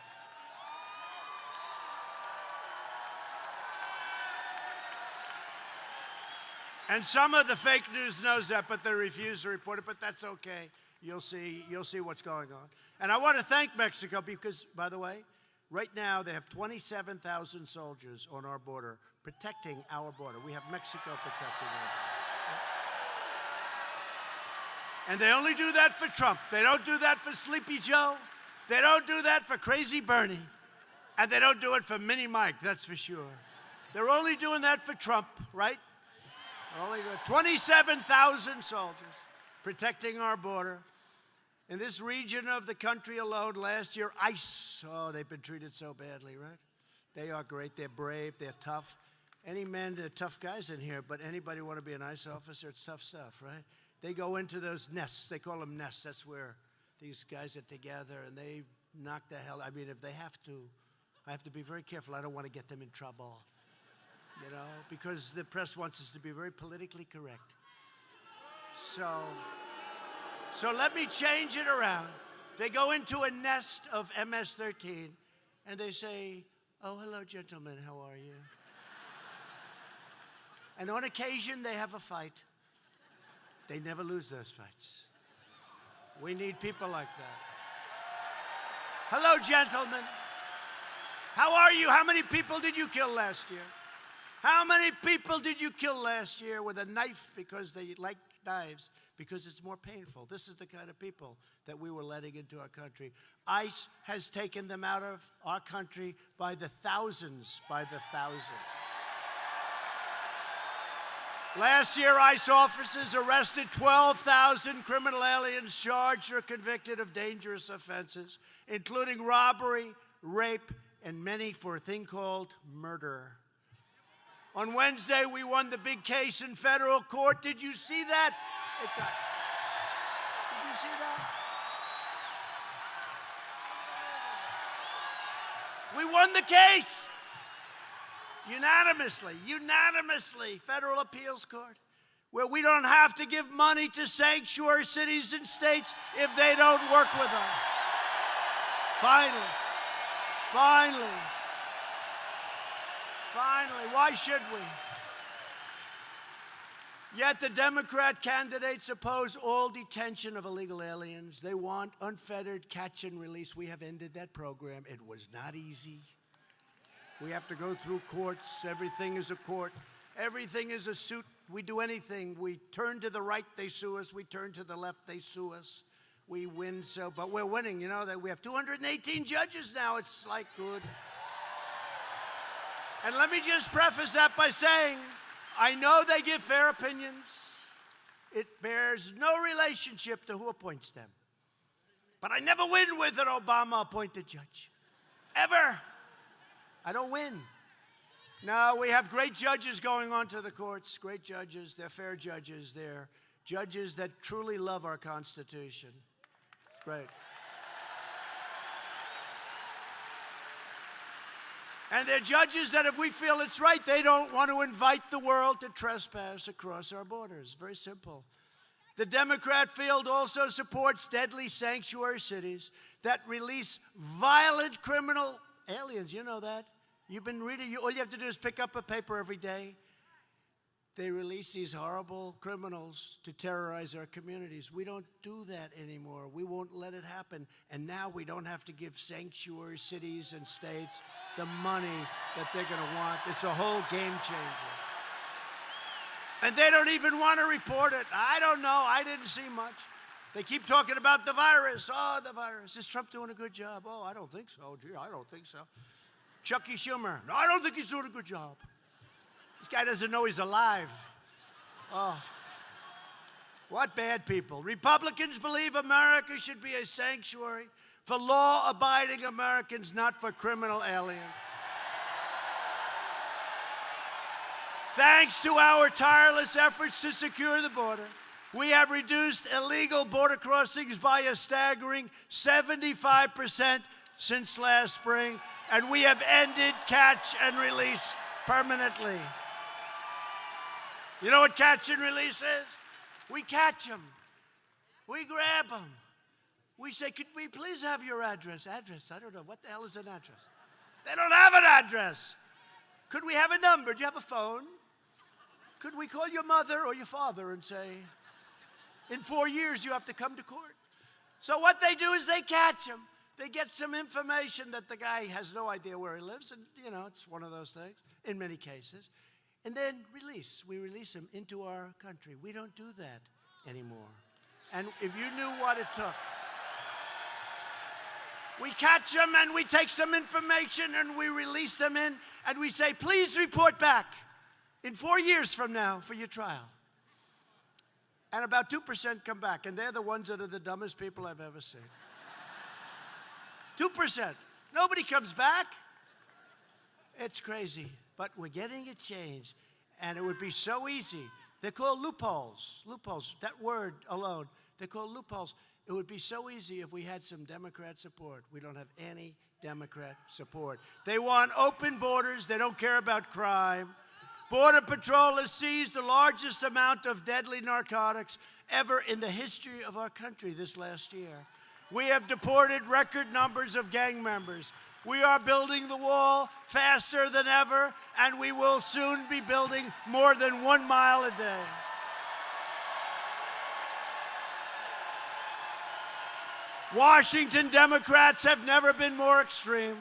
And some of the fake news knows that, but they refuse to report it, but that's okay. You'll see what's going on. And I want to thank Mexico because, by the way, right now they have 27,000 soldiers on our border protecting our border. We have Mexico protecting our border. And they only do that for Trump. They don't do that for Sleepy Joe. They don't do that for Crazy Bernie. And they don't do it for Mini Mike, that's for sure. They're only doing that for Trump, right? Only 27,000 soldiers protecting our border. In this region of the country alone, last year, ICE, they've been treated so badly, right? They are great, they're brave, they're tough. Any men, they're tough guys in here, but anybody want to be an ICE officer, it's tough stuff, right? They go into those nests, they call them nests, that's where these guys are together, and they knock the hell, I mean, if they have to, I have to be very careful, I don't want to get them in trouble. You know, because the press wants us to be very politically correct. So let me change it around. They go into a nest of MS-13 and they say, "Oh, hello, gentlemen, how are you?" And on occasion, they have a fight. They never lose those fights. We need people like that. Hello, gentlemen. How are you? How many people did you kill last year? How many people did you kill last year with a knife because they like knives, because it's more painful? This is the kind of people that we were letting into our country. ICE has taken them out of our country by the thousands, Last year, ICE officers arrested 12,000 criminal aliens charged or convicted of dangerous offenses, including robbery, rape, and many for a thing called murder. On Wednesday, we won the big case in federal court. Did you see that? Did you see that? We won the case. Unanimously, federal appeals court, where we don't have to give money to sanctuary cities and states if they don't work with us. Finally. Finally. Why should we? Yet the Democrat candidates oppose all detention of illegal aliens. They want unfettered catch and release. We have ended that program. It was not easy. We have to go through courts. Everything is a court. Everything is a suit. We do anything. We turn to the right, they sue us. We turn to the left, they sue us. We win, but we're winning. You know that we have 218 judges now. It's like good. And let me just preface that by saying, I know they give fair opinions. It bears no relationship to who appoints them. But I never win with an Obama-appointed judge. Ever. I don't win. No, we have great judges going on to the courts, great judges. They're fair judges. They're judges that truly love our Constitution. It's great. And they're judges that if we feel it's right, they don't want to invite the world to trespass across our borders. Very simple. The Democrat field also supports deadly sanctuary cities that release violent criminal aliens. You know that. You've been reading. All you have to do is pick up a paper every day. They release these horrible criminals to terrorize our communities. We don't do that anymore. We won't let it happen. And now we don't have to give sanctuary cities and states the money that they're going to want. It's a whole game changer. And they don't even want to report it. I don't know. I didn't see much. They keep talking about the virus. Oh, the virus. Is Trump doing a good job? Oh, I don't think so. Gee, I don't think so. Chucky Schumer. No, I don't think he's doing a good job. This guy doesn't know he's alive. Oh, what bad people. Republicans believe America should be a sanctuary for law-abiding Americans, not for criminal aliens. Thanks to our tireless efforts to secure the border, we have reduced illegal border crossings by a staggering 75% since last spring, and we have ended catch and release permanently. You know what catch and release is? We catch them. We grab them. We say, could we please have your address? Address? I don't know. What the hell is an address? They don't have an address. Could we have a number? Do you have a phone? Could we call your mother or your father and say, in 4 years you have to come to court? So what they do is they catch him. They get some information that the guy has no idea where he lives, and, you know, it's one of those things in many cases. And then release. We release him into our country. We don't do that anymore. And if you knew what it took, we catch them and we take some information and we release them in, and we say, please report back in 4 years from now for your trial. And about 2% come back, and they're the ones that are the dumbest people I've ever seen. 2%. Nobody comes back. It's crazy. But we're getting it changed. And it would be so easy. They're called loopholes. Loopholes, that word alone. They're called loopholes. It would be so easy if we had some Democrat support. We don't have any Democrat support. They want open borders. They don't care about crime. Border Patrol has seized the largest amount of deadly narcotics ever in the history of our country this last year. We have deported record numbers of gang members. We are building the wall faster than ever, and we will soon be building more than 1 mile a day. Washington Democrats have never been more extreme.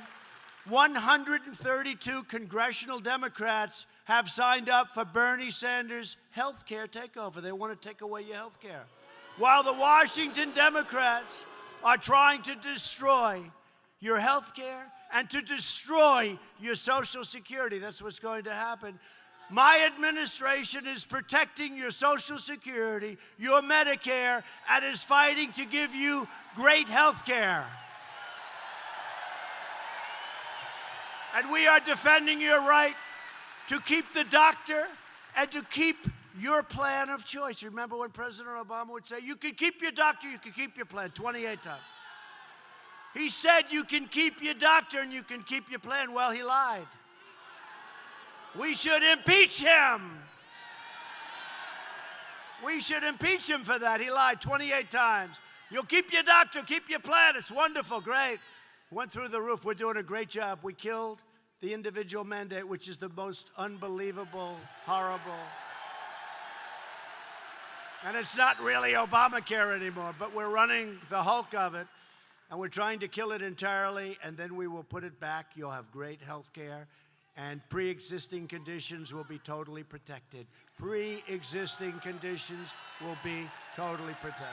132 congressional Democrats have signed up for Bernie Sanders' health care takeover. They want to take away your health care. While the Washington Democrats are trying to destroy your health care and to destroy your Social Security. That's what's going to happen. My administration is protecting your Social Security, your Medicare, and is fighting to give you great health care. And we are defending your right to keep the doctor and to keep your plan of choice. Remember when President Obama would say, you can keep your doctor, you can keep your plan, 28 times. He said you can keep your doctor and you can keep your plan. Well, he lied. We should impeach him. We should impeach him for that. He lied 28 times. You'll keep your doctor, keep your plan. It's wonderful, great. Went through the roof. We're doing a great job. We killed the individual mandate, which is the most unbelievable, horrible. And it's not really Obamacare anymore, but we're running the hulk of it, and we're trying to kill it entirely, and then we will put it back. You'll have great health care, and pre-existing conditions will be totally protected. Pre-existing conditions will be totally protected.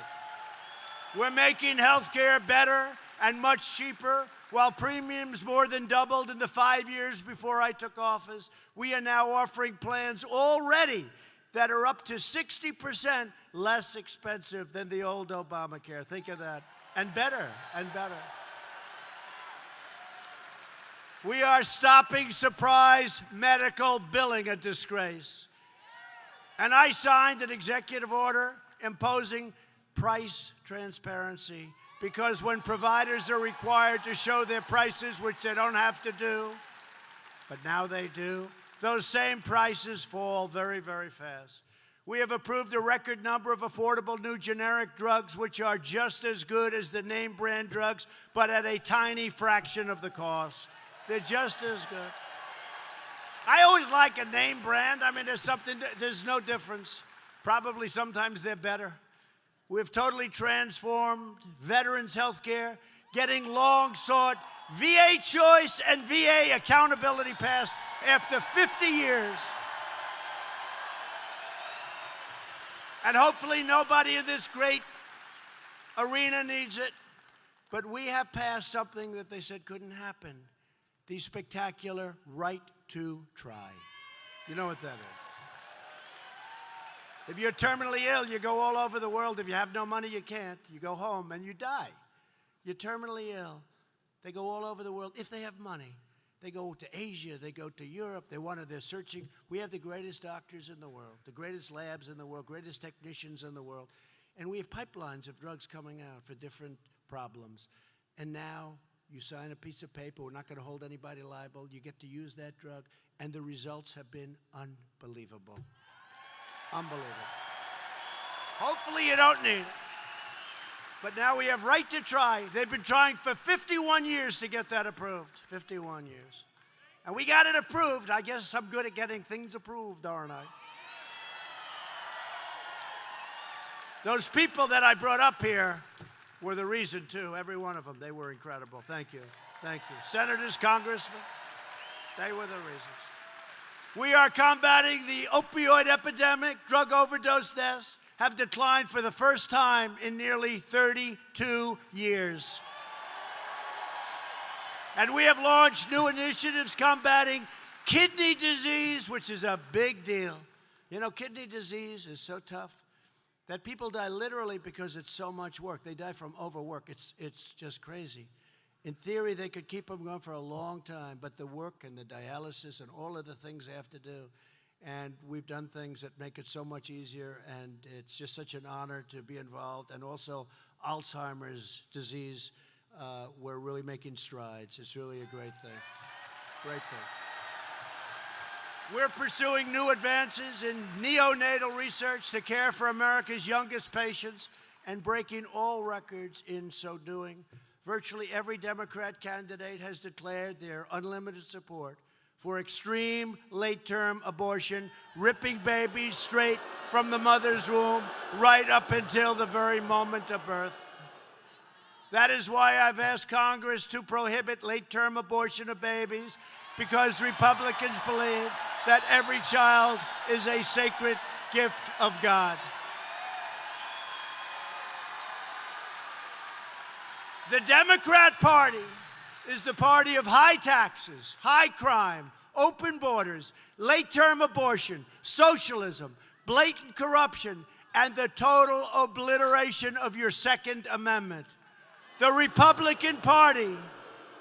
We're making health care better and much cheaper. While premiums more than doubled in the 5 years before I took office, we are now offering plans already that are up to 60% less expensive than the old Obamacare. Think of that. And better, and better. We are stopping surprise medical billing, a disgrace. And I signed an executive order imposing price transparency, because when providers are required to show their prices, which they don't have to do, but now they do, those same prices fall very, very fast. We have approved a record number of affordable new generic drugs, which are just as good as the name brand drugs, but at a tiny fraction of the cost. They're just as good. I always like a name brand. I mean, there's no difference. Probably sometimes they're better. We've totally transformed veterans' health care, getting long-sought VA choice and VA accountability passed after 50 years. And hopefully nobody in this great arena needs it. But we have passed something that they said couldn't happen. The spectacular right to try. You know what that is? If you're terminally ill, you go all over the world. If you have no money, you can't. You go home and you die. You're terminally ill. They go all over the world. If they have money, they go to Asia, they go to Europe. They're searching. We have the greatest doctors in the world, the greatest labs in the world, greatest technicians in the world. And we have pipelines of drugs coming out for different problems. And now you sign a piece of paper. We're not going to hold anybody liable. You get to use that drug. And the results have been unbelievable. Unbelievable. Hopefully you don't need it. But now we have right to try. They've been trying for 51 years to get that approved. 51 years. And we got it approved. I guess I'm good at getting things approved, aren't I? Those people that I brought up here were the reason, too. Every one of them. They were incredible. Thank you. Thank you. Senators, congressmen, they were the reasons. We are combating the opioid epidemic. Drug overdose deaths have declined for the first time in nearly 32 years. And we have launched new initiatives combating kidney disease, which is a big deal. You know, kidney disease is so tough that people die literally because it's so much work. They die from overwork. It's just crazy. In theory, they could keep them going for a long time, but the work and the dialysis and all of the things they have to do, and we've done things that make it so much easier, and it's just such an honor to be involved. And also Alzheimer's disease, we're really making strides. It's really a great thing. Great thing. We're pursuing new advances in neonatal research to care for America's youngest patients and breaking all records in so doing. Virtually every Democrat candidate has declared their unlimited support for extreme late-term abortion, ripping babies straight from the mother's womb right up until the very moment of birth. That is why I've asked Congress to prohibit late-term abortion of babies, because Republicans believe that every child is a sacred gift of God. The Democrat Party is the party of high taxes, high crime, open borders, late-term abortion, socialism, blatant corruption, and the total obliteration of your Second Amendment. The Republican Party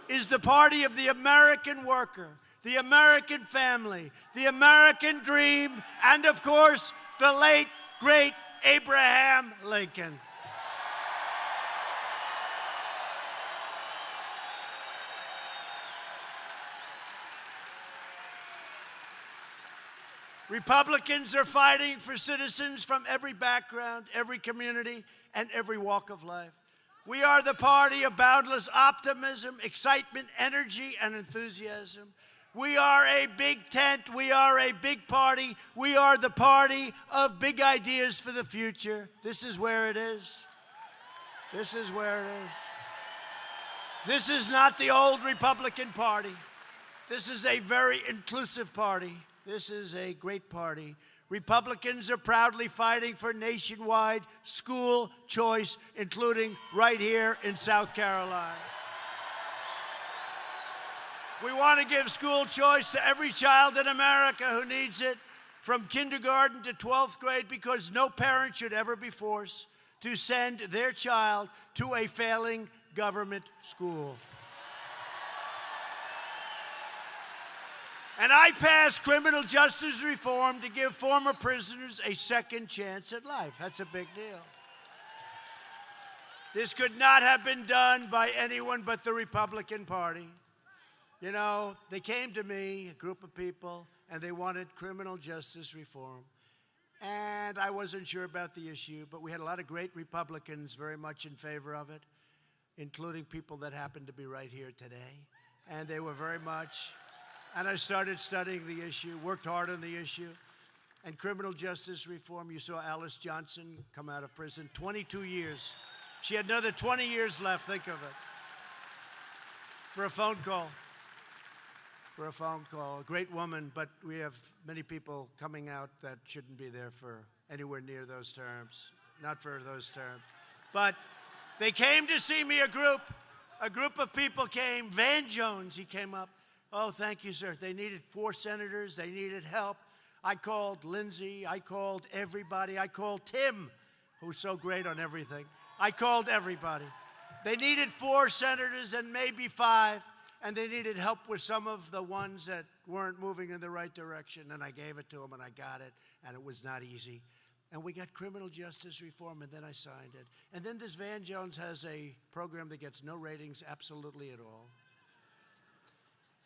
is the party of the American worker, the American family, the American dream, and of course, the late, great Abraham Lincoln. Republicans are fighting for citizens from every background, every community, and every walk of life. We are the party of boundless optimism, excitement, energy, and enthusiasm. We are a big tent. We are a big party. We are the party of big ideas for the future. This is where it is. This is where it is. This is not the old Republican Party. This is a very inclusive party. This is a great party. Republicans are proudly fighting for nationwide school choice, including right here in South Carolina. We want to give school choice to every child in America who needs it, from kindergarten to 12th grade, because no parent should ever be forced to send their child to a failing government school. And I passed criminal justice reform to give former prisoners a second chance at life. That's a big deal. This could not have been done by anyone but the Republican Party. You know, they came to me, a group of people, and they wanted criminal justice reform. And I wasn't sure about the issue, but we had a lot of great Republicans very much in favor of it, including people that happen to be right here today. And they were very much, and I started studying the issue, worked hard on the issue. And criminal justice reform, you saw Alice Johnson come out of prison, 22 years. She had another 20 years left, think of it, for a phone call. For a phone call. A great woman, but we have many people coming out that shouldn't be there for anywhere near those terms. Not for those terms. But they came to see me, a group of people came. Van Jones, he came up. Oh, thank you, sir. They needed 4 senators. They needed help. I called Lindsey. I called everybody. I called Tim, who's so great on everything. I called everybody. They needed 4 senators and maybe 5. And they needed help with some of the ones that weren't moving in the right direction. And I gave it to them, and I got it, and it was not easy. And we got criminal justice reform, and then I signed it. And then this Van Jones has a program that gets no ratings absolutely at all.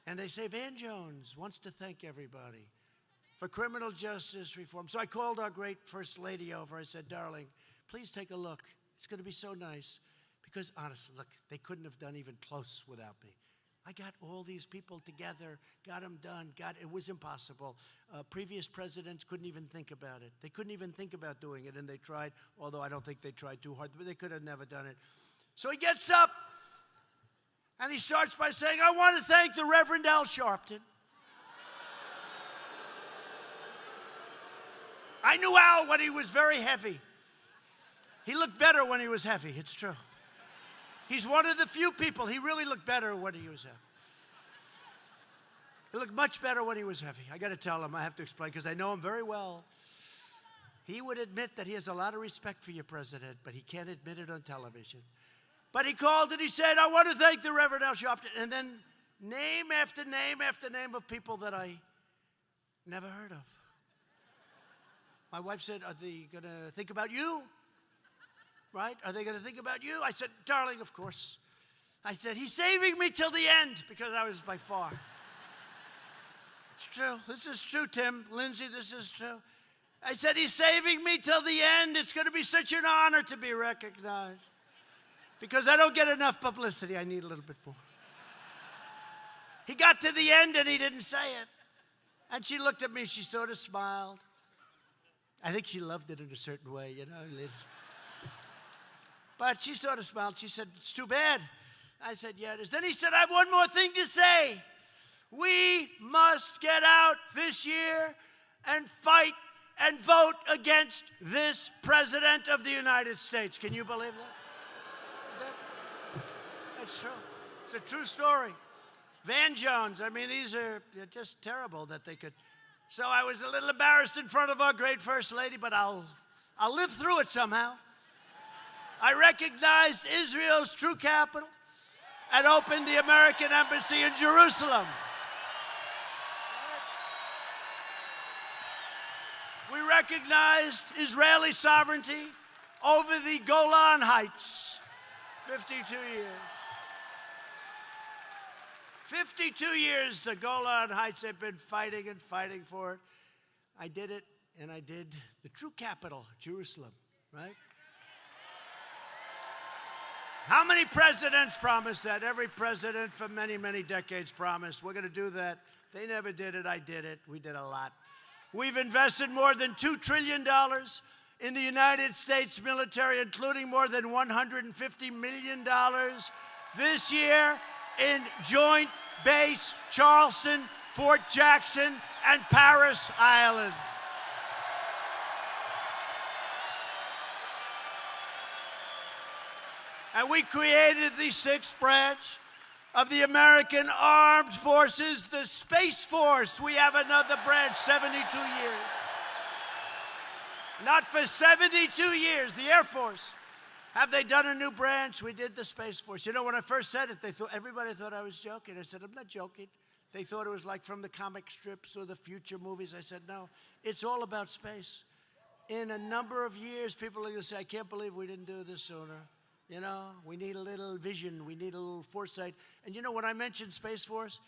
And they say, Van Jones wants to thank everybody for criminal justice reform. So I called our great First Lady over. I said, darling, please take a look. It's going to be so nice. Because honestly, look, they couldn't have done even close without me. I got all these people together, got them done, it was impossible. Previous presidents couldn't even think about it. They couldn't even think about doing it, and they tried, although I don't think they tried too hard, but they could have never done it. So he gets up, and he starts by saying, I want to thank the Reverend Al Sharpton. I knew Al when he was very heavy. He looked better when he was heavy, it's true. He's one of the few people, he really looked better when he was heavy. He looked much better when he was heavy. I got to tell him, I have to explain, because I know him very well. He would admit that he has a lot of respect for your president, but he can't admit it on television. But he called and he said, I want to thank the Reverend Al Sharpton. And then name after name after name of people that I never heard of. My wife said, are they going to think about you? Right? Are they going to think about you? I said, darling, of course. I said, he's saving me till the end, because I was by far. It's true. This is true, Tim. Lindsey, this is true. I said, he's saving me till the end. It's going to be such an honor to be recognized. Because I don't get enough publicity. I need a little bit more. He got to the end and he didn't say it. And she looked at me. She sort of smiled. I think she loved it in a certain way, you know. But she sort of smiled. She said, it's too bad. I said, yeah, it is. Then he said, I have one more thing to say. We must get out this year and fight and vote against this president of the United States. Can you believe that? That's true. It's a true story. Van Jones, I mean, they're just terrible that they could. So I was a little embarrassed in front of our great First Lady, but I'll live through it somehow. I recognized Israel's true capital and opened the American embassy in Jerusalem. We recognized Israeli sovereignty over the Golan Heights. 52 years. 52 years the Golan Heights have been fighting and fighting for it. I did it, and I did the true capital, Jerusalem, right? How many presidents promised that? Every president for many, many decades promised, we're going to do that. They never did it. I did it. We did a lot. We've invested more than $2 trillion in the United States military, including more than $150 million this year in Joint Base Charleston, Fort Jackson, and Paris Island. And we created the sixth branch of the American Armed Forces, the Space Force. We have another branch, 72 years. Not for 72 years, the Air Force. Have they done a new branch? We did the Space Force. You know, when I first said it, everybody thought I was joking. I said, I'm not joking. They thought it was like from the comic strips or the future movies. I said, no, it's all about space. In a number of years, people are going to say, I can't believe we didn't do this sooner. You know, we need a little vision. We need a little foresight. And you know, when I mentioned Space Force,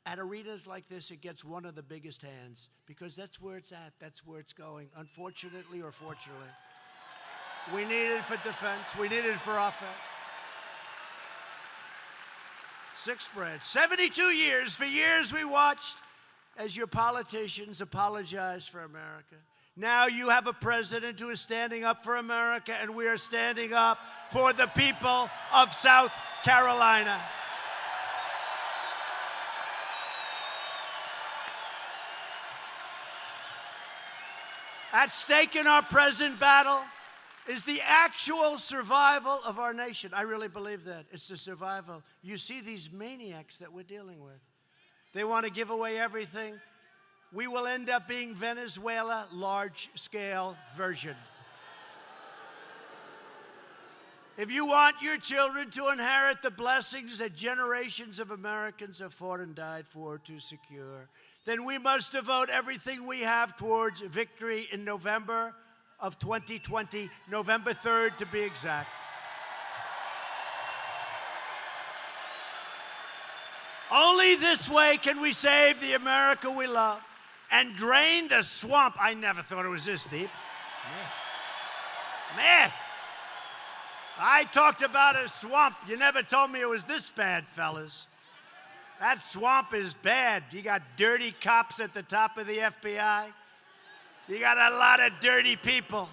at arenas like this, it gets one of the biggest hands because that's where it's at. That's where it's going, unfortunately or fortunately. We need it for defense. We need it for offense. Sixth branch, 72 years. For years we watched as your politicians apologized for America. Now you have a president who is standing up for America, and we are standing up for the people of South Carolina. At stake in our present battle is the actual survival of our nation. I really believe that. It's the survival. You see these maniacs that we're dealing with. They want to give away everything. We will end up being Venezuela, large-scale version. If you want your children to inherit the blessings that generations of Americans have fought and died for to secure, then we must devote everything we have towards victory in November of 2020, November 3rd to be exact. Only this way can we save the America we love and drain the swamp. I never thought it was this deep. Man, I talked about a swamp. You never told me it was this bad, fellas. That swamp is bad. You got dirty cops at the top of the FBI. You got a lot of dirty people.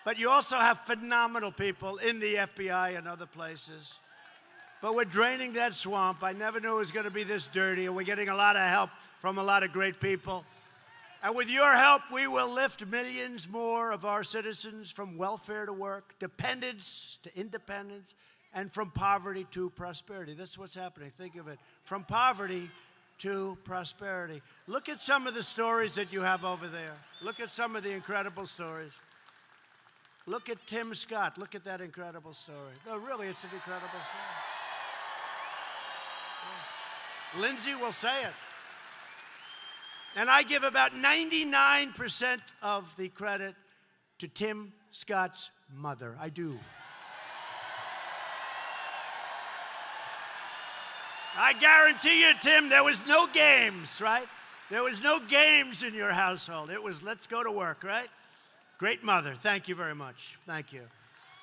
But you also have phenomenal people in the FBI and other places. But we're draining that swamp. I never knew it was going to be this dirty, and we're getting a lot of help from a lot of great people. And with your help, we will lift millions more of our citizens from welfare to work, dependence to independence, and from poverty to prosperity. That's what's happening. Think of it. From poverty to prosperity. Look at some of the stories that you have over there. Look at some of the incredible stories. Look at Tim Scott. Look at that incredible story. No, really, it's an incredible story. Yeah. Lindsay will say it. And I give about 99% of the credit to Tim Scott's mother. I do. I guarantee you, Tim, there was no games, right? There was no games in your household. It was, let's go to work, right? Great mother. Thank you very much. Thank you.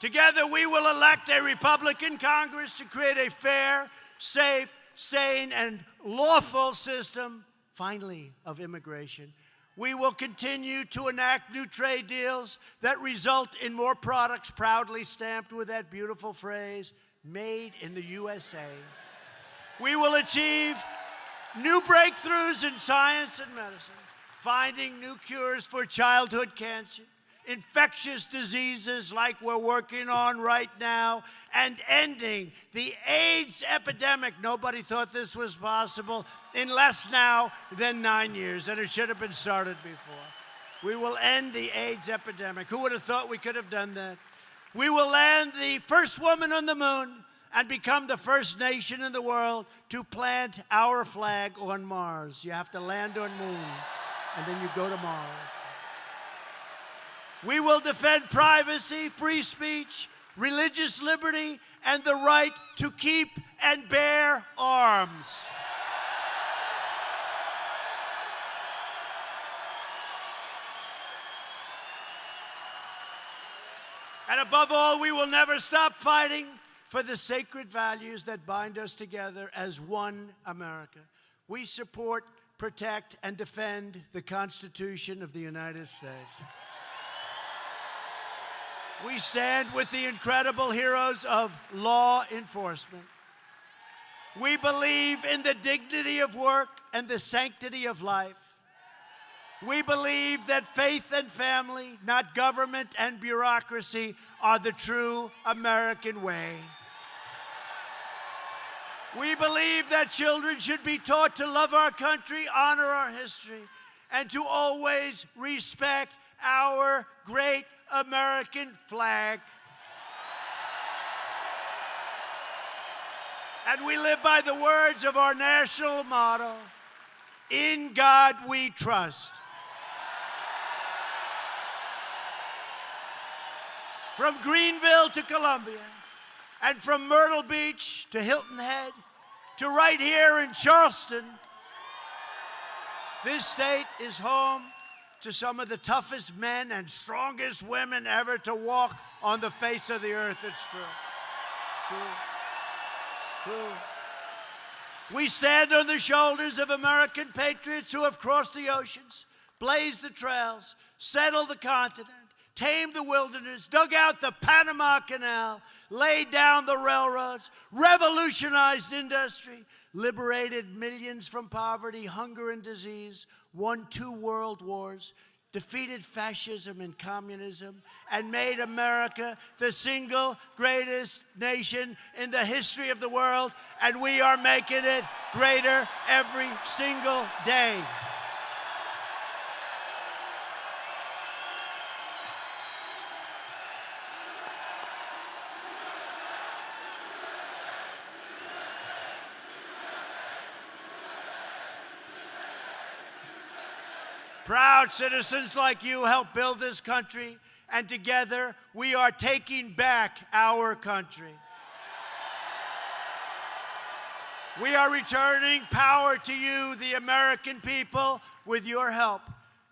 Together, we will elect a Republican Congress to create a fair, safe, sane, and lawful system, finally, of immigration. We will continue to enact new trade deals that result in more products proudly stamped with that beautiful phrase, made in the USA. We will achieve new breakthroughs in science and medicine, finding new cures for childhood cancer, infectious diseases like we're working on right now, and ending the AIDS epidemic. Nobody thought this was possible in less now than 9 years, and it should have been started before. We will end the AIDS epidemic. Who would have thought we could have done that? We will land the first woman on the moon and become the first nation in the world to plant our flag on Mars. You have to land on moon, and then you go to Mars. We will defend privacy, free speech, religious liberty, and the right to keep and bear arms. And above all, we will never stop fighting for the sacred values that bind us together as one America. We support, protect, and defend the Constitution of the United States. We stand with the incredible heroes of law enforcement. We believe in the dignity of work and the sanctity of life. We believe that faith and family, not government and bureaucracy, are the true American way. We believe that children should be taught to love our country, honor our history, and to always respect our great American flag. And we live by the words of our national motto, "In God we trust." From Greenville to Columbia, and from Myrtle Beach to Hilton Head, to right here in Charleston, this state is home to some of the toughest men and strongest women ever to walk on the face of the earth. It's true. It's true. True. We stand on the shoulders of American patriots who have crossed the oceans, blazed the trails, settled the continent, tamed the wilderness, dug out the Panama Canal, laid down the railroads, revolutionized industry, liberated millions from poverty, hunger, and disease, won 2 world wars, defeated fascism and communism, and made America the single greatest nation in the history of the world, and we are making it greater every single day. Proud citizens like you help build this country, and together we are taking back our country. We are returning power to you, the American people, with your help,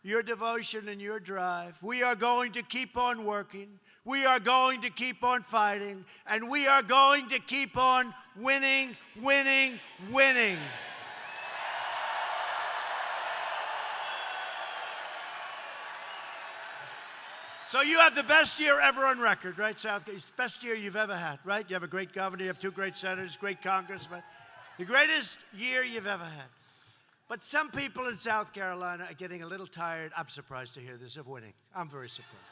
your devotion, and your drive. We are going to keep on working. We are going to keep on fighting, and we are going to keep on winning, winning, winning. So you have the best year ever on record, right, South Carolina? It's the best year you've ever had, right? You have a great governor, you have 2 great senators, great congressmen. The greatest year you've ever had. But some people in South Carolina are getting a little tired, I'm surprised to hear this, of winning. I'm very surprised.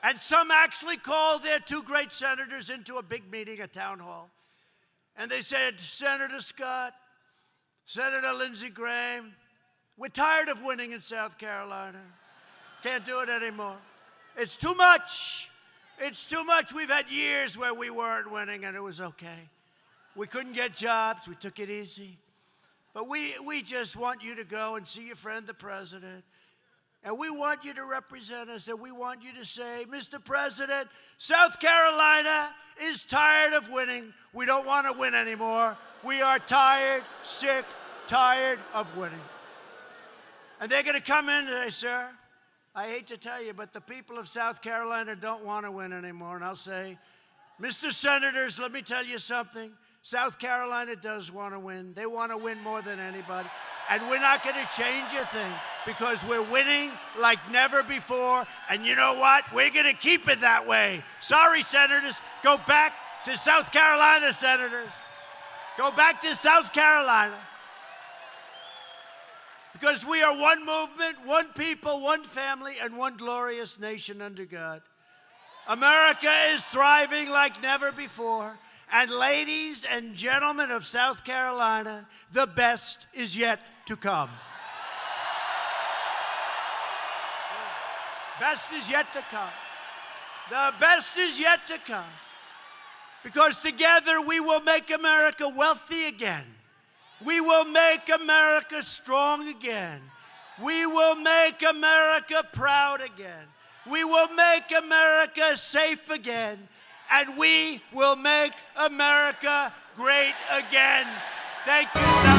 And some actually called their 2 great senators into a big meeting, a town hall. And they said, Senator Scott, Senator Lindsey Graham, we're tired of winning in South Carolina. Can't do it anymore. It's too much. It's too much. We've had years where we weren't winning and it was okay. We couldn't get jobs. We took it easy. But we just want you to go and see your friend, the president. And we want you to represent us, and we want you to say, Mr. President, South Carolina is tired of winning. We don't want to win anymore. We are tired, sick, tired of winning. And they're going to come in and say, sir, I hate to tell you, but the people of South Carolina don't want to win anymore. And I'll say, Mr. Senators, let me tell you something. South Carolina does want to win. They want to win more than anybody. And we're not going to change a thing because we're winning like never before. And you know what? We're going to keep it that way. Sorry, Senators. Go back to South Carolina, Senators. Go back to South Carolina. Because we are one movement, one people, one family, and one glorious nation under God. America is thriving like never before. And ladies and gentlemen of South Carolina, the best is yet to come. Best is yet to come. The best is yet to come. Because together we will make America wealthy again. We will make America strong again. We will make America proud again. We will make America safe again. And we will make America great again. Thank you.